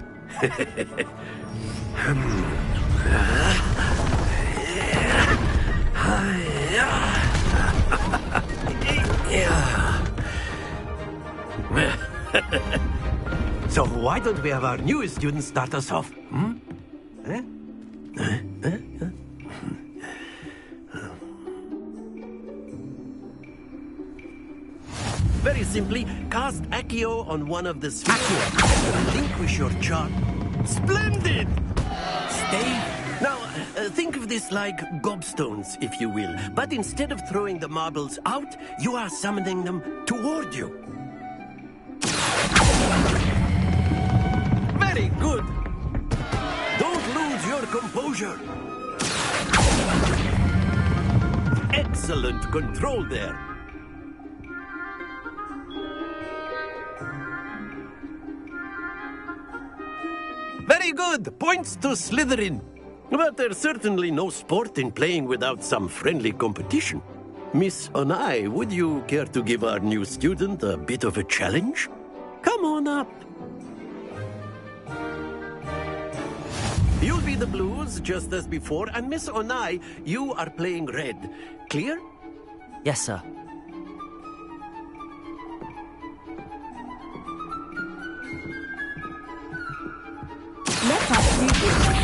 So why don't we have our newest student start us off? Very simply, cast Accio on one of the spheres. Relinquish your charm. Splendid! Stay. Now, Think of this like gobstones, if you will. But instead of throwing the marbles out, you are summoning them toward you. Very good. Don't lose your composure. Excellent control there. Very good. Points to Slytherin. But there's certainly no sport in playing without some friendly competition. Miss Onai, would you care to give our new student a bit of a challenge? Come on up. You'll be the blues, just as before, and Miss Onai, you are playing red. Clear? Yes, sir. Let us see this.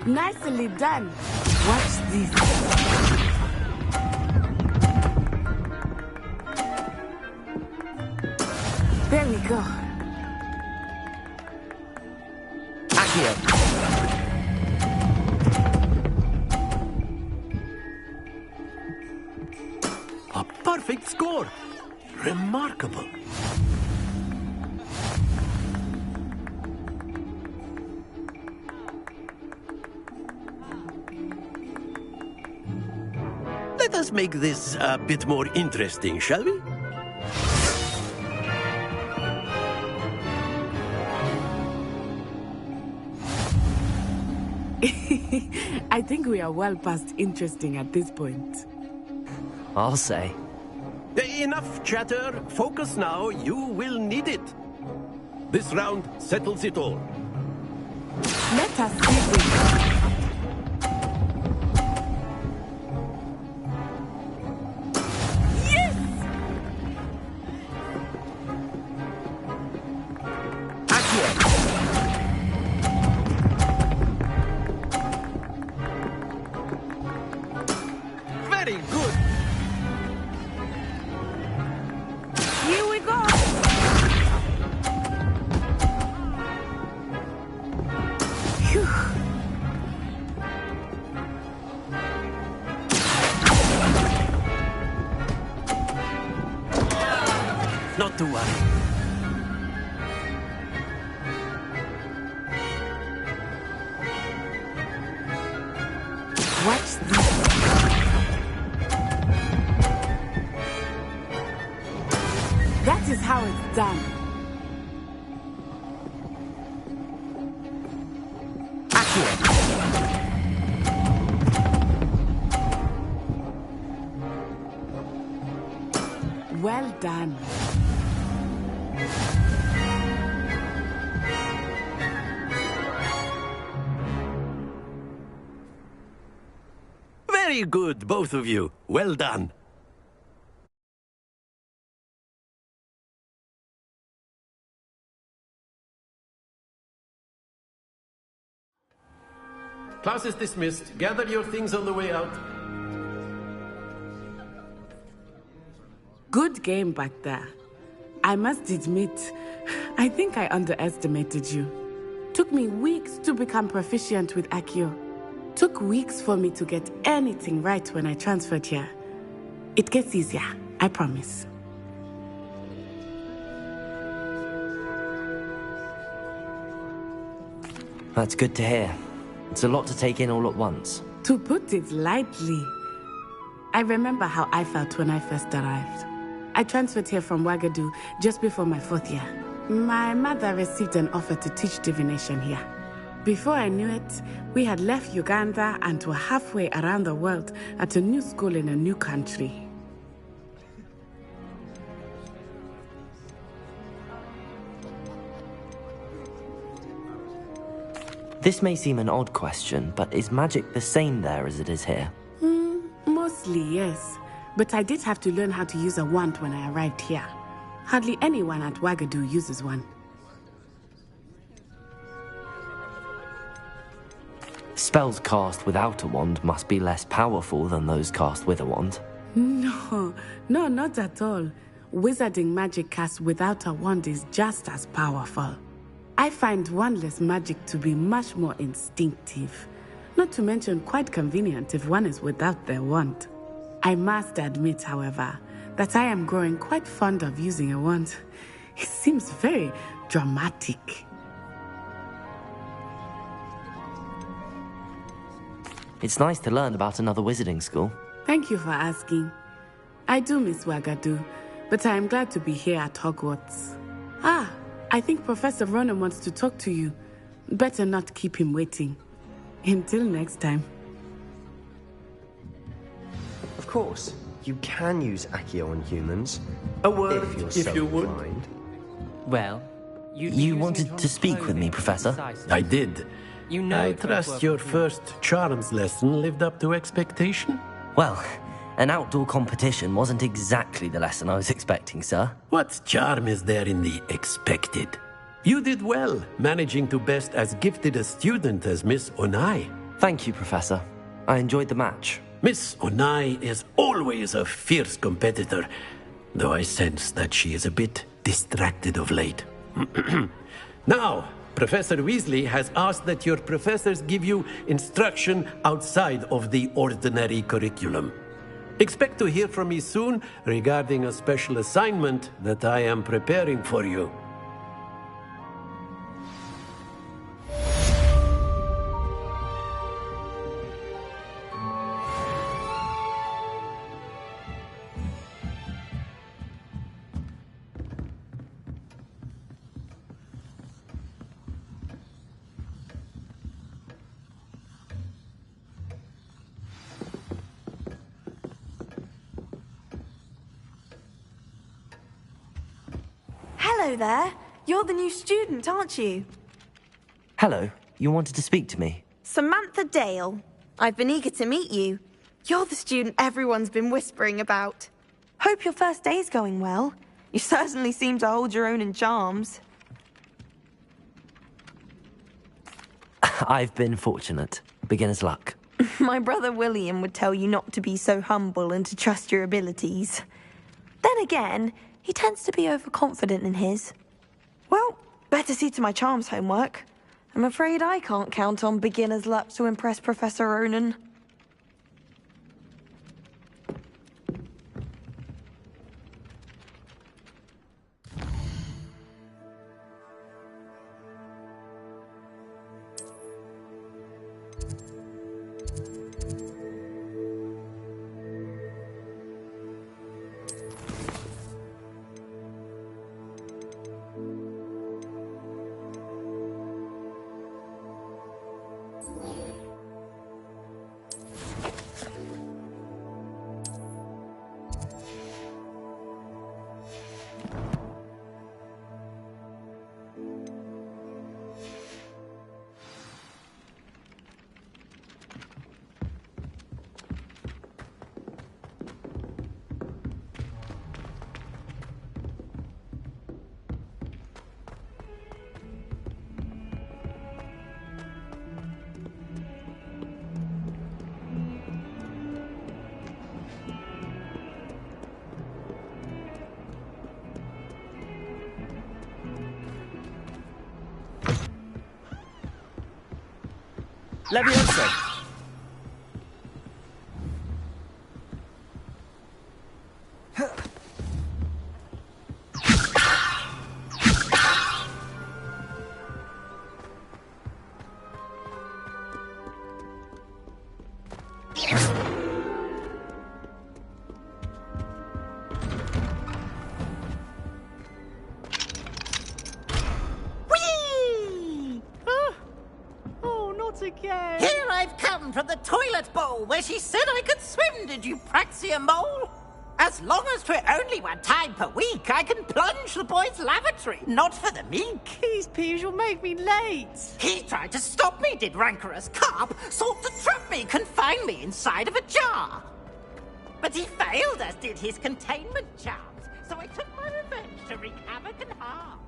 Nicely done. Watch this. There we go. Accio. A perfect score. Remarkable. Let us make this a bit more interesting, shall we? I think we are well past interesting at this point. I'll say. Enough chatter. Focus now. You will need it. This round settles it all. Let us see this. Very good. Here we go. Phew. Not to worry. Watch this. That is how it's done. Well done. Very good, both of you. Well done. Class is dismissed. Gather your things on the way out. Good game back there. I must admit, I think I underestimated you. Took me weeks to become proficient with Accio. Took weeks for me to get anything right when I transferred here. It gets easier, I promise. That's good to hear. It's a lot to take in all at once. To put it lightly, I remember how I felt when I first arrived. I transferred here from Wagadu just before my 4th year. My mother received an offer to teach divination here. Before I knew it, we had left Uganda and were halfway around the world at a new school in a new country. This may seem an odd question, but is magic the same there as it is here? Mostly, yes. But I did have to learn how to use a wand when I arrived here. Hardly anyone at Wagadu uses one. Spells cast without a wand must be less powerful than those cast with a wand. No, not at all. Wizarding magic cast without a wand is just as powerful. I find wandless magic to be much more instinctive. Not to mention quite convenient if one is without their wand. I must admit, however, that I am growing quite fond of using a wand. It seems very dramatic. It's nice to learn about another wizarding school. Thank you for asking. I do miss Wagadu, but I am glad to be here at Hogwarts. I think Professor Ronen wants to talk to you. Better not keep him waiting. Until next time. Of course, you can use Accio on humans. A word, if you're if so you would. inclined. Well, You wanted to speak with me, Professor? I did. You know I trust your first charms lesson lived up to expectation? Well, an outdoor competition wasn't exactly the lesson I was expecting, sir. What charm is there in the expected? You did well, managing to best as gifted a student as Miss Onai. Thank you, Professor. I enjoyed the match. Miss Onai is always a fierce competitor, though I sense that she is a bit distracted of late. Now, Professor Weasley has asked that your professors give you instruction outside of the ordinary curriculum. Expect to hear from me soon regarding a special assignment that I am preparing for you. Hello there. You're the new student, aren't you? Hello, you wanted to speak to me? Samantha Dale. I've been eager to meet you. You're the student everyone's been whispering about. Hope your first day's going well. You certainly seem to hold your own in charms. I've been fortunate. Beginner's luck. My brother William would tell you not to be so humble and to trust your abilities. Then again, he tends to be overconfident in his. Well, better see to my charms homework. I'm afraid I can't count on beginner's luck to impress Professor Ronen. Leviosa! Again. Here I've come from the toilet bowl where she said I could swim, did you Praxia mole? As long as 'twere only 1 time per week, I can plunge the boy's lavatory. Not for the meek. These peas will make me late. He tried to stop me, did rancorous carp. Sought to trap me, confine me inside of a jar. But he failed, as did his containment charms. So I took my revenge to wreak havoc and harm.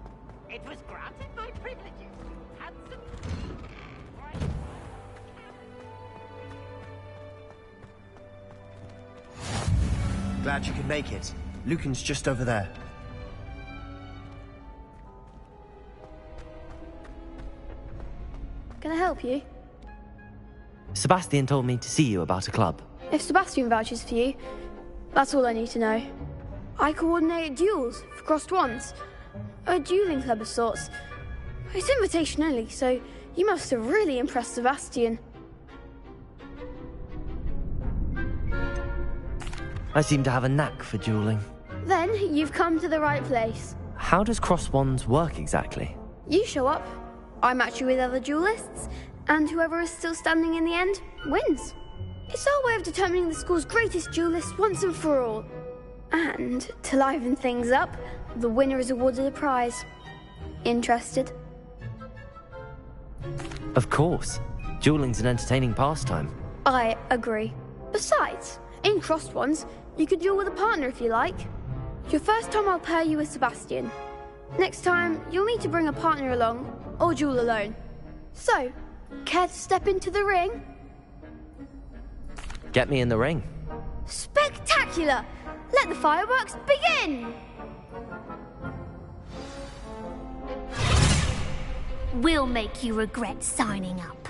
It was granted my privileges to handsome... Glad you could make it. Lucan's just over there. Can I help you? Sebastian told me to see you about a club. If Sebastian vouches for you, that's all I need to know. I coordinate duels for crossed wands. A dueling club of sorts. It's invitation only, so you must have really impressed Sebastian. I seem to have a knack for dueling. Then you've come to the right place. How does cross wands work exactly? You show up, I match you with other duelists, and whoever is still standing in the end wins. It's our way of determining the school's greatest duelist once and for all. And to liven things up, the winner is awarded a prize. Interested? Of course. Dueling's an entertaining pastime. I agree. Besides, in crossed wands, you could duel with a partner if you like. Your first time I'll pair you with Sebastian. Next time, you'll need to bring a partner along, or duel alone. So, care to step into the ring? Get me in the ring. Spectacular! Let the fireworks begin! We'll make you regret signing up.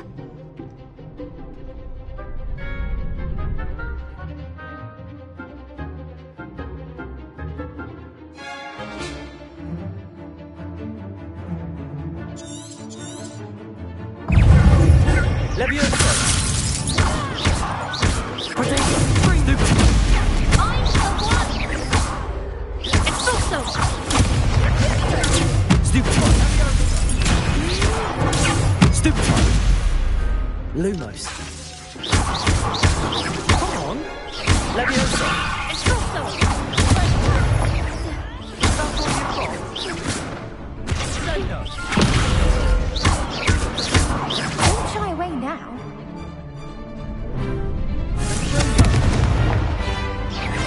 Levioso! Lumos. Come on! Levioso! Don't shy away now.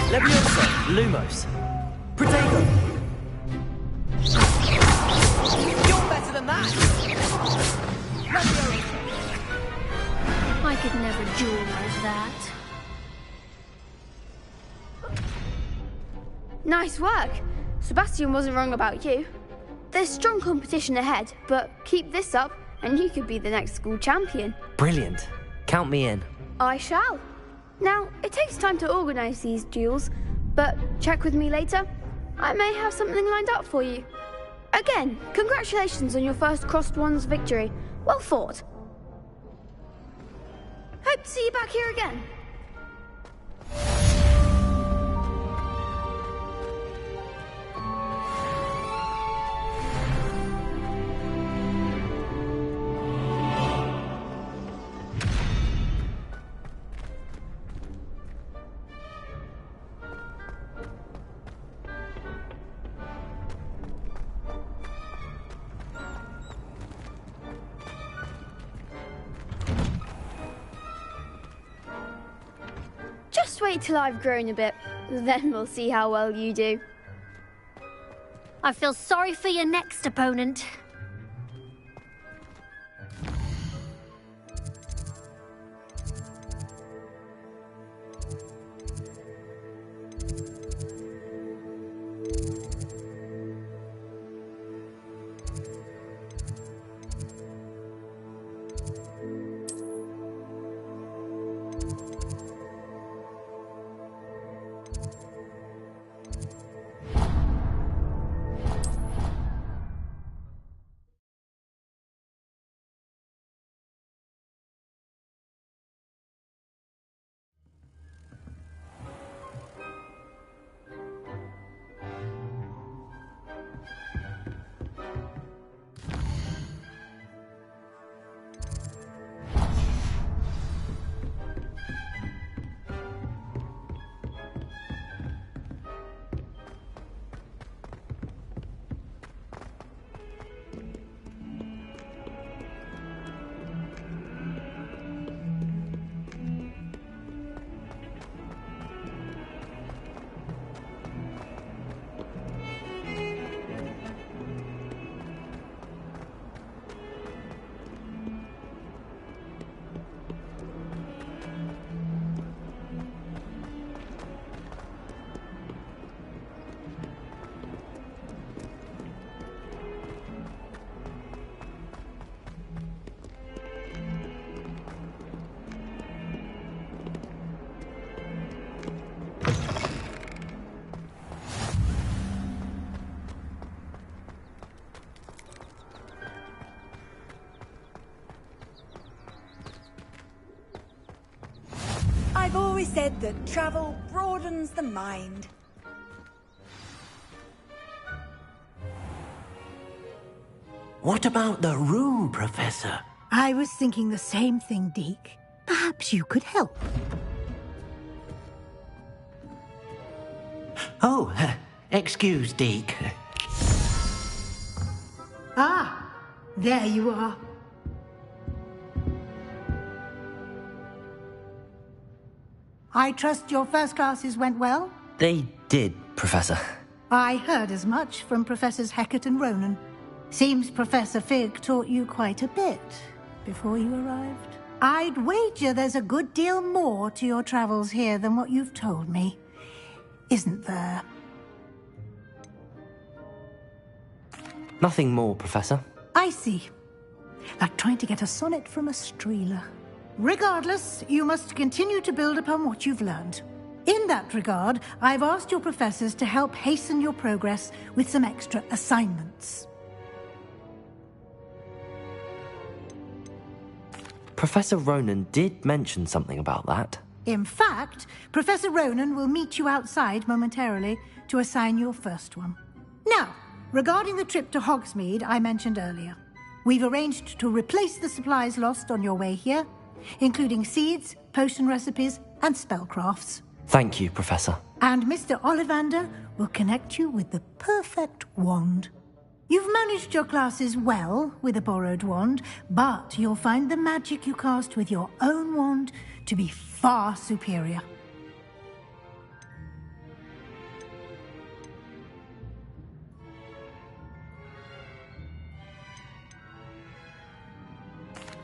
Levioso! Lumos. Protego! You're better than that! I could never duel like that. Nice work. Sebastian wasn't wrong about you. There's strong competition ahead, but keep this up and you could be the next school champion. Brilliant. Count me in. I shall. Now, it takes time to organise these duels, but check with me later. I may have something lined up for you. Again, congratulations on your first crossed wands victory. Well fought. Hope to see you back here again. Just wait till I've grown a bit, then we'll see how well you do. I feel sorry for your next opponent. I've always said that travel broadens the mind. What about the room, Professor? I was thinking the same thing, Deke. Perhaps you could help. Oh, excuse, Deke. Ah, there you are. I trust your first classes went well? They did, Professor. I heard as much from Professors Hecat and Ronan. Seems Professor Fig taught you quite a bit before you arrived. I'd wager there's a good deal more to your travels here than what you've told me. Isn't there? Nothing more, Professor. I see. Like trying to get a sonnet from a streeler. Regardless, you must continue to build upon what you've learned. In that regard, I've asked your professors to help hasten your progress with some extra assignments. Professor Ronan did mention something about that. In fact, Professor Ronan will meet you outside momentarily to assign your first one. Now, regarding the trip to Hogsmeade I mentioned earlier, we've arranged to replace the supplies lost on your way here, including seeds, potion recipes, and spellcrafts. Thank you, Professor. And Mr. Ollivander will connect you with the perfect wand. You've managed your classes well with a borrowed wand, but you'll find the magic you cast with your own wand to be far superior.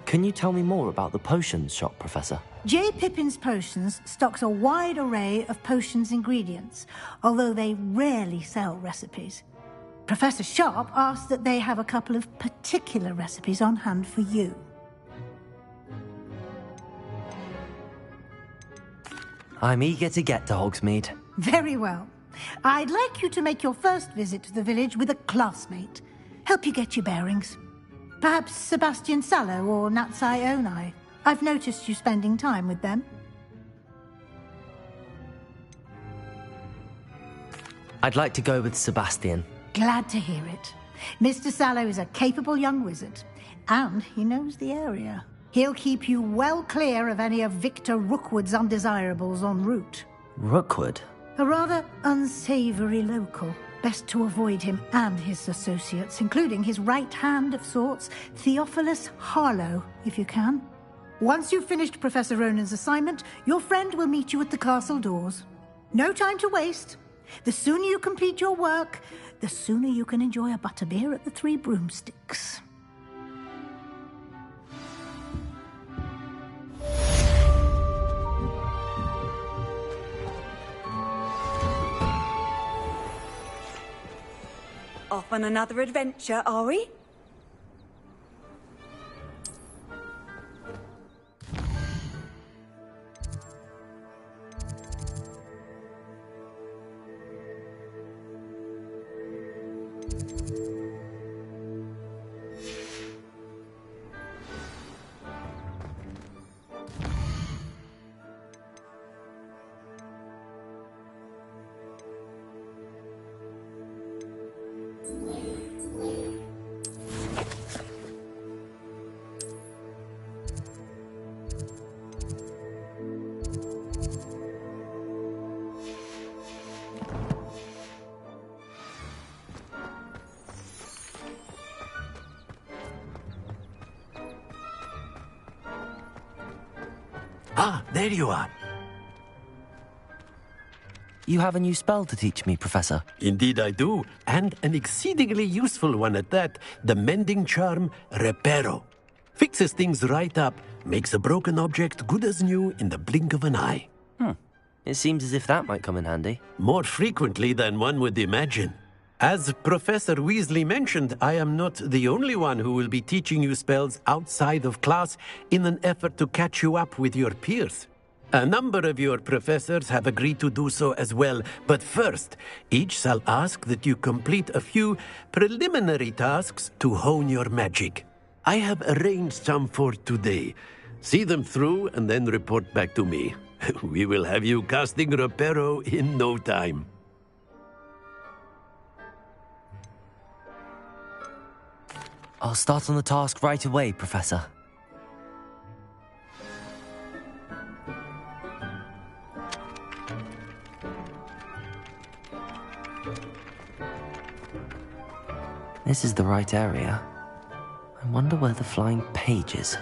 Can you tell me more about the potions shop, Professor? J. Pippin's Potions stocks a wide array of potions ingredients, although they rarely sell recipes. Professor Sharp asked that they have a couple of particular recipes on hand for you. I'm eager to get to Hogsmeade. Very well. I'd like you to make your first visit to the village with a classmate. Help you get your bearings. Perhaps Sebastian Sallow or Natsai Onai. I've noticed you spending time with them. I'd like to go with Sebastian. Glad to hear it. Mr. Sallow is a capable young wizard, and he knows the area. He'll keep you well clear of any of Victor Rookwood's undesirables en route. Rookwood? A rather unsavory local. Best to avoid him and his associates, including his right hand of sorts, Theophilus Harlow, if you can. Once you've finished Professor Ronan's assignment, your friend will meet you at the castle doors. No time to waste. The sooner you complete your work, the sooner you can enjoy a butterbeer at the Three Broomsticks. Off on another adventure, are we? Ah, there you are. You have a new spell to teach me, Professor. Indeed I do, and an exceedingly useful one at that. The mending charm, Reparo. Fixes things right up, makes a broken object good as new in the blink of an eye. It seems as if that might come in handy. More frequently than one would imagine. As Professor Weasley mentioned, I am not the only one who will be teaching you spells outside of class in an effort to catch you up with your peers. A number of your professors have agreed to do so as well, but first, each shall ask that you complete a few preliminary tasks to hone your magic. I have arranged some for today. See them through and then report back to me. We will have you casting Reparo in no time. I'll start on the task right away, Professor. This is the right area. I wonder where the flying page is.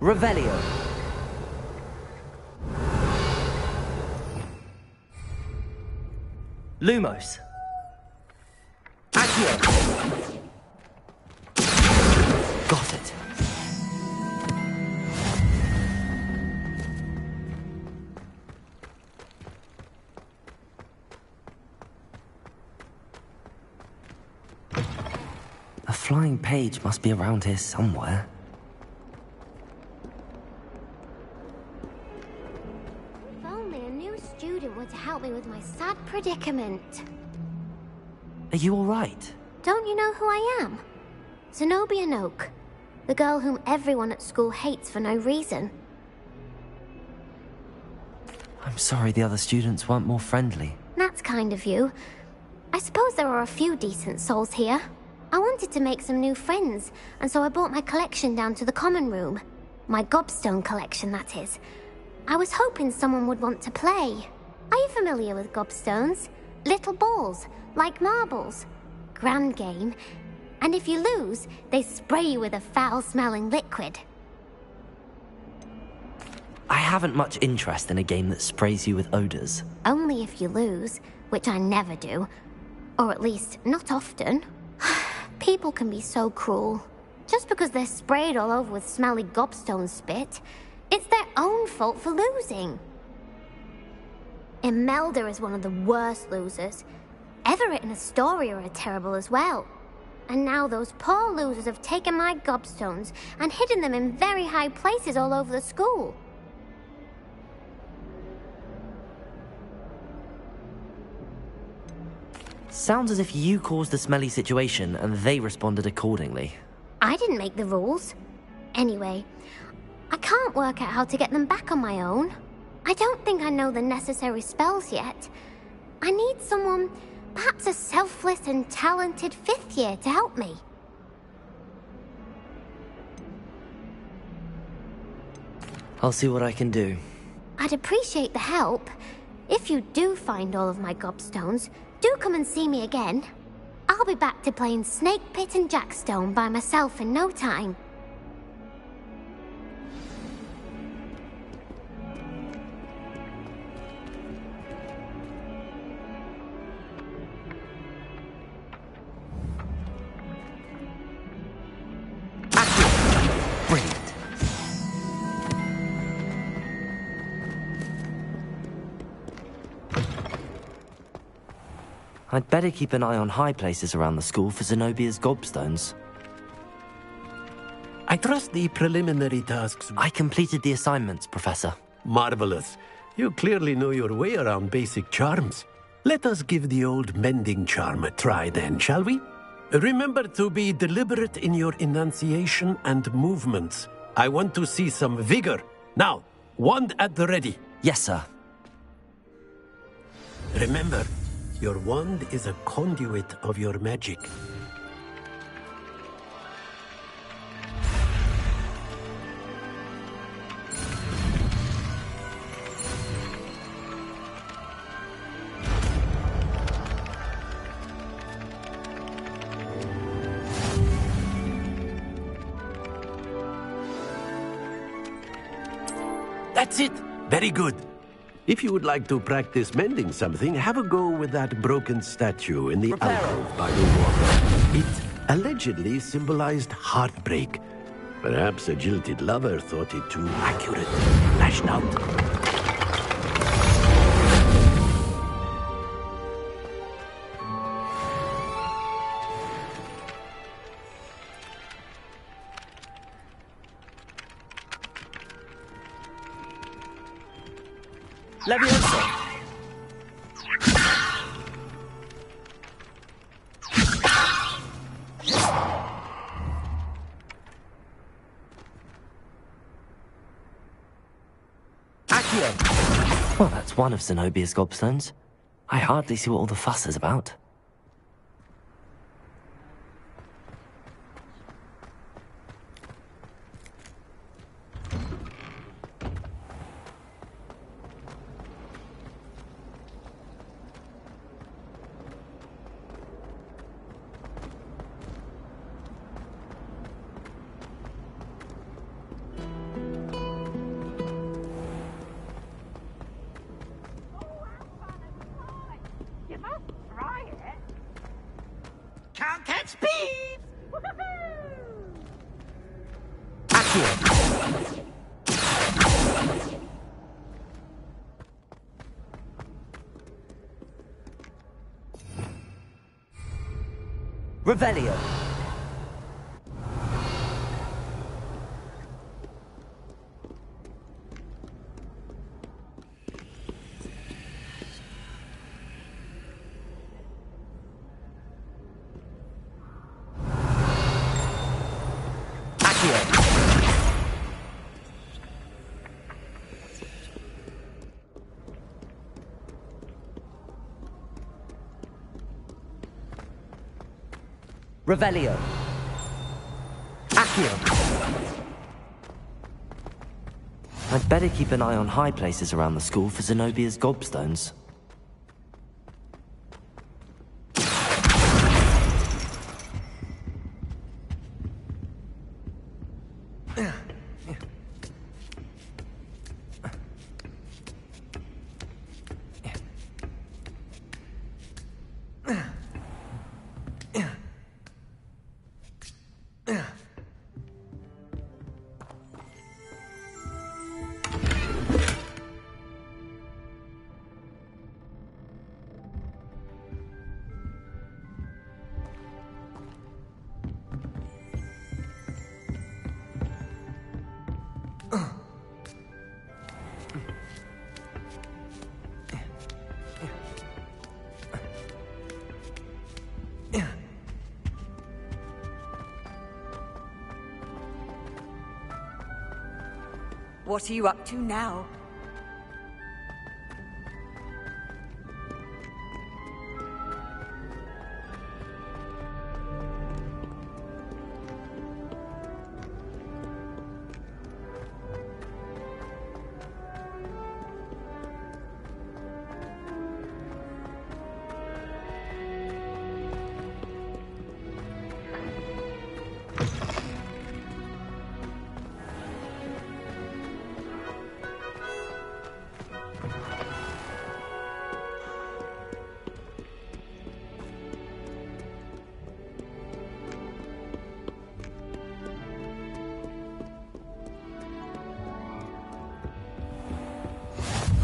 Revelio. Lumos. Accio. Got it. A flying page must be around here somewhere. To help me with my sad predicament. Are you all right? Don't you know who I am? Zenobia Noak, the girl whom everyone at school hates for no reason. I'm sorry the other students weren't more friendly. That's kind of you. I suppose there are a few decent souls here. I wanted to make some new friends, and so I brought my collection down to the common room. My gobstone collection, that is. I was hoping someone would want to play. Are you familiar with gobstones? Little balls, like marbles. Grand game. And if you lose, they spray you with a foul-smelling liquid. I haven't much interest in a game that sprays you with odors. Only if you lose, which I never do. Or at least, not often. People can be so cruel. Just because they're sprayed all over with smelly gobstone spit, it's their own fault for losing. Imelda is one of the worst losers. Everett and Astoria are terrible as well. And now those poor losers have taken my gobstones and hidden them in very high places all over the school. Sounds as if you caused the smelly situation and they responded accordingly. I didn't make the rules. Anyway, I can't work out how to get them back on my own. I don't think I know the necessary spells yet. I need someone, perhaps a selfless and talented 5th year to help me. I'll see what I can do. I'd appreciate the help. If you do find all of my gobstones, do come and see me again. I'll be back to playing Snake Pit and Jackstone by myself in no time. Brilliant. I'd better keep an eye on high places around the school for Zenobia's gobstones. I trust the preliminary tasks... I completed the assignments, Professor. Marvelous. You clearly know your way around basic charms. Let us give the old mending charm a try then, shall we? Remember to be deliberate in your enunciation and movements. I want to see some vigor. Now, wand at the ready. Yes, sir. Remember, your wand is a conduit of your magic. That's it. Very good. If you would like to practice mending something, have a go with that broken statue in the alcove by the water. It allegedly symbolized heartbreak. Perhaps a jilted lover thought it too accurate. Lashed out. Leviosa! Well, that's one of Zenobia's gobstones. I hardly see what all the fuss is about. Can't catch speed! Revelio. Revelio. Accio. I'd better keep an eye on high places around the school for Zenobia's gobstones. What are you up to now?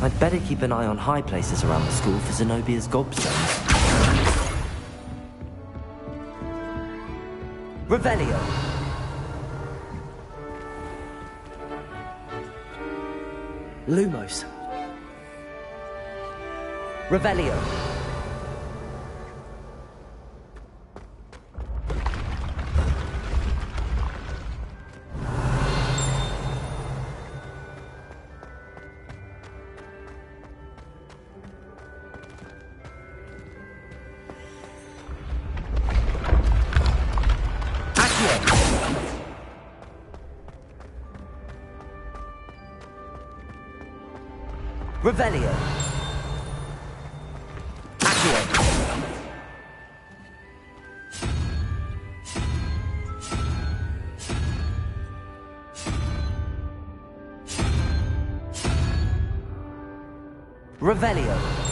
I'd better keep an eye on high places around the school for Zenobia's gobstones. Revelio. Lumos. Revelio. Revelio. Accio. Revelio.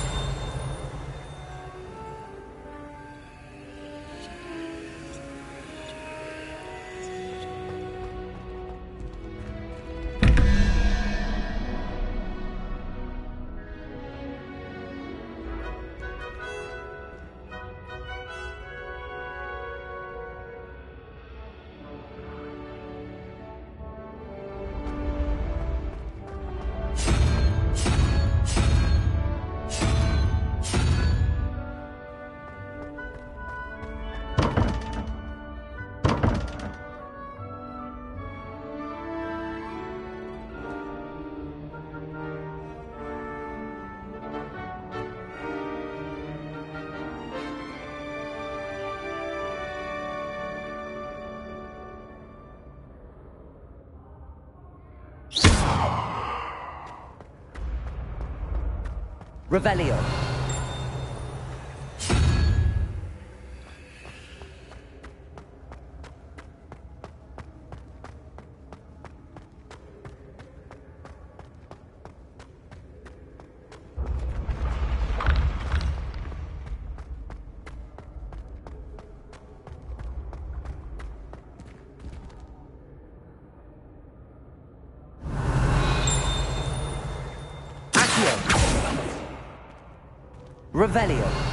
Revelio. Revelio.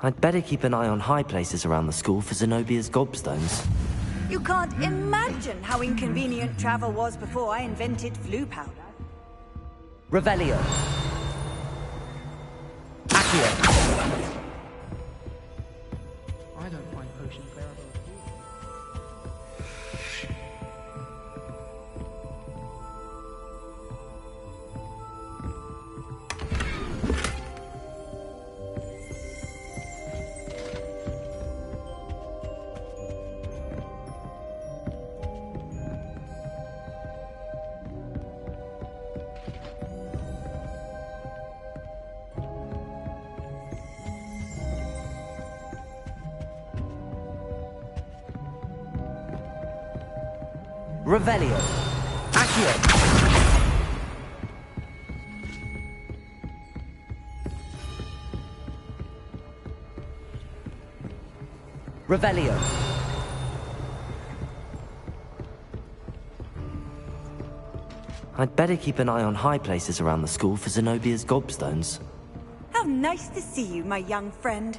I'd better keep an eye on high places around the school for Zenobia's gobstones. You can't imagine how inconvenient travel was before I invented flu powder. Revelio. Accio. I don't find potions bearable at all. Revelio. Accio. Revelio. I'd better keep an eye on high places around the school for Zenobia's gobstones. How nice to see you, my young friend.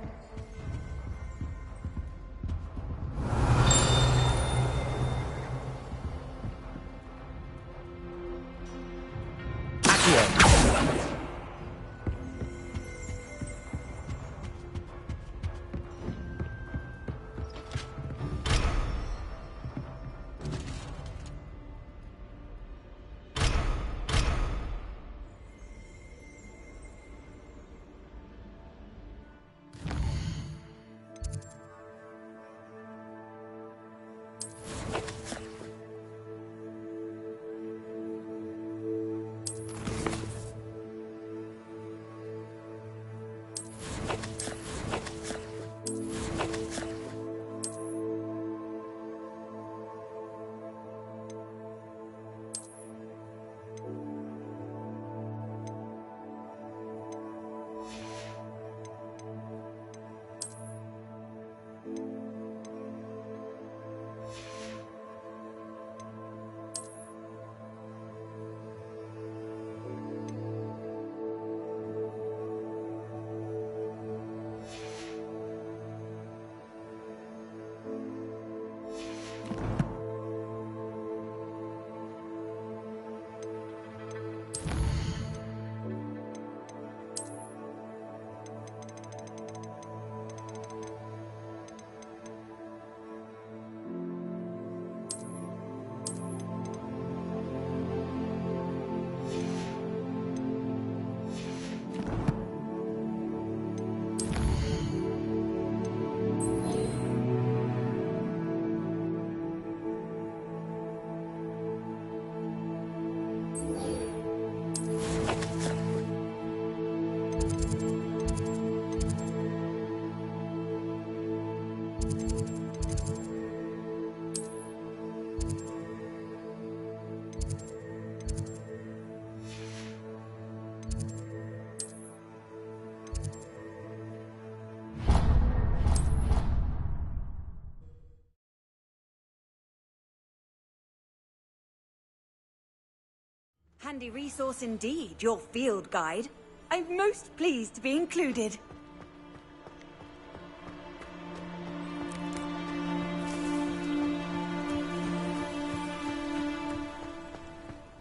Handy resource indeed, your field guide. I'm most pleased to be included.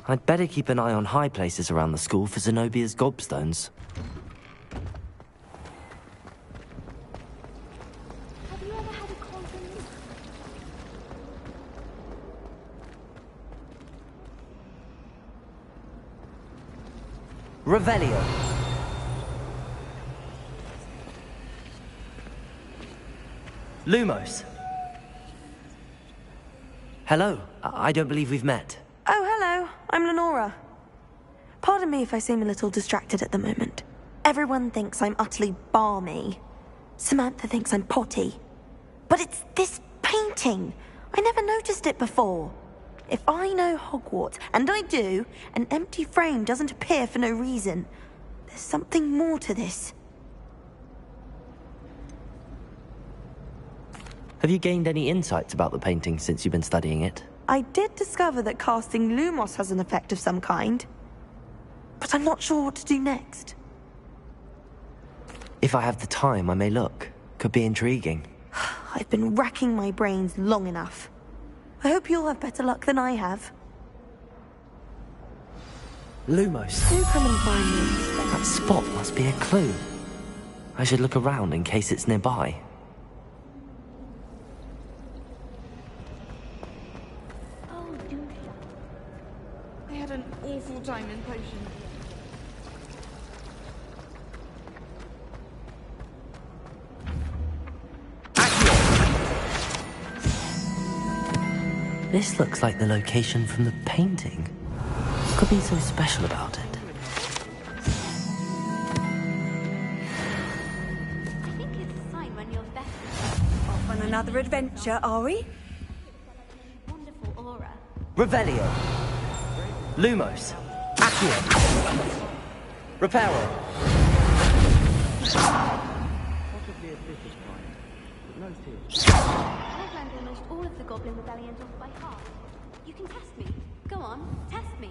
I'd better keep an eye on high places around the school for Zenobia's gobstones. Revelio. Lumos. Hello. I don't believe we've met. Oh, hello. I'm Lenora. Pardon me if I seem a little distracted at the moment. Everyone thinks I'm utterly balmy. Samantha thinks I'm potty. But it's this painting. I never noticed it before. If I know Hogwarts, and I do, an empty frame doesn't appear for no reason. There's something more to this. Have you gained any insights about the painting since you've been studying it? I did discover that casting Lumos has an effect of some kind. But I'm not sure what to do next. If I have the time, I may look. Could be intriguing. I've been racking my brains long enough. I hope you'll have better luck than I have. Lumos. Do come and find me. That spot must be a clue. I should look around in case it's nearby. Oh, Lucia. I had an awful time in potion. This looks like the location from the painting. What could be so special about it? I think it's a sign when you're better. Off on another adventure, are we? Wonderful aura. Revelio. Lumos. Accio. Reparo. I've learned almost all of the Goblin Rebellions off by heart. You can test me. Go on, test me.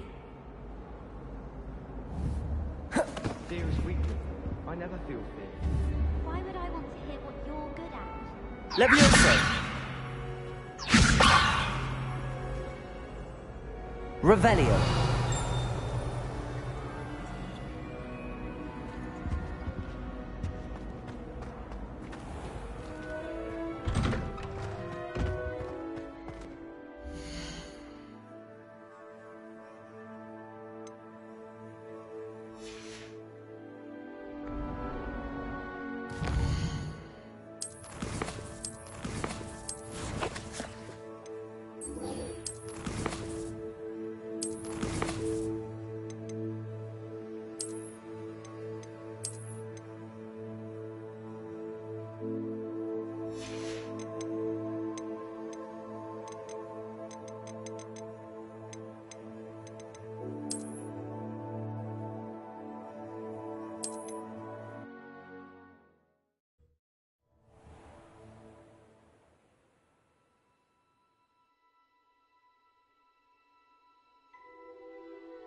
Dearest weakness, I never feel fear. Why would I want to hear what you're good at? Levioso. Revelio.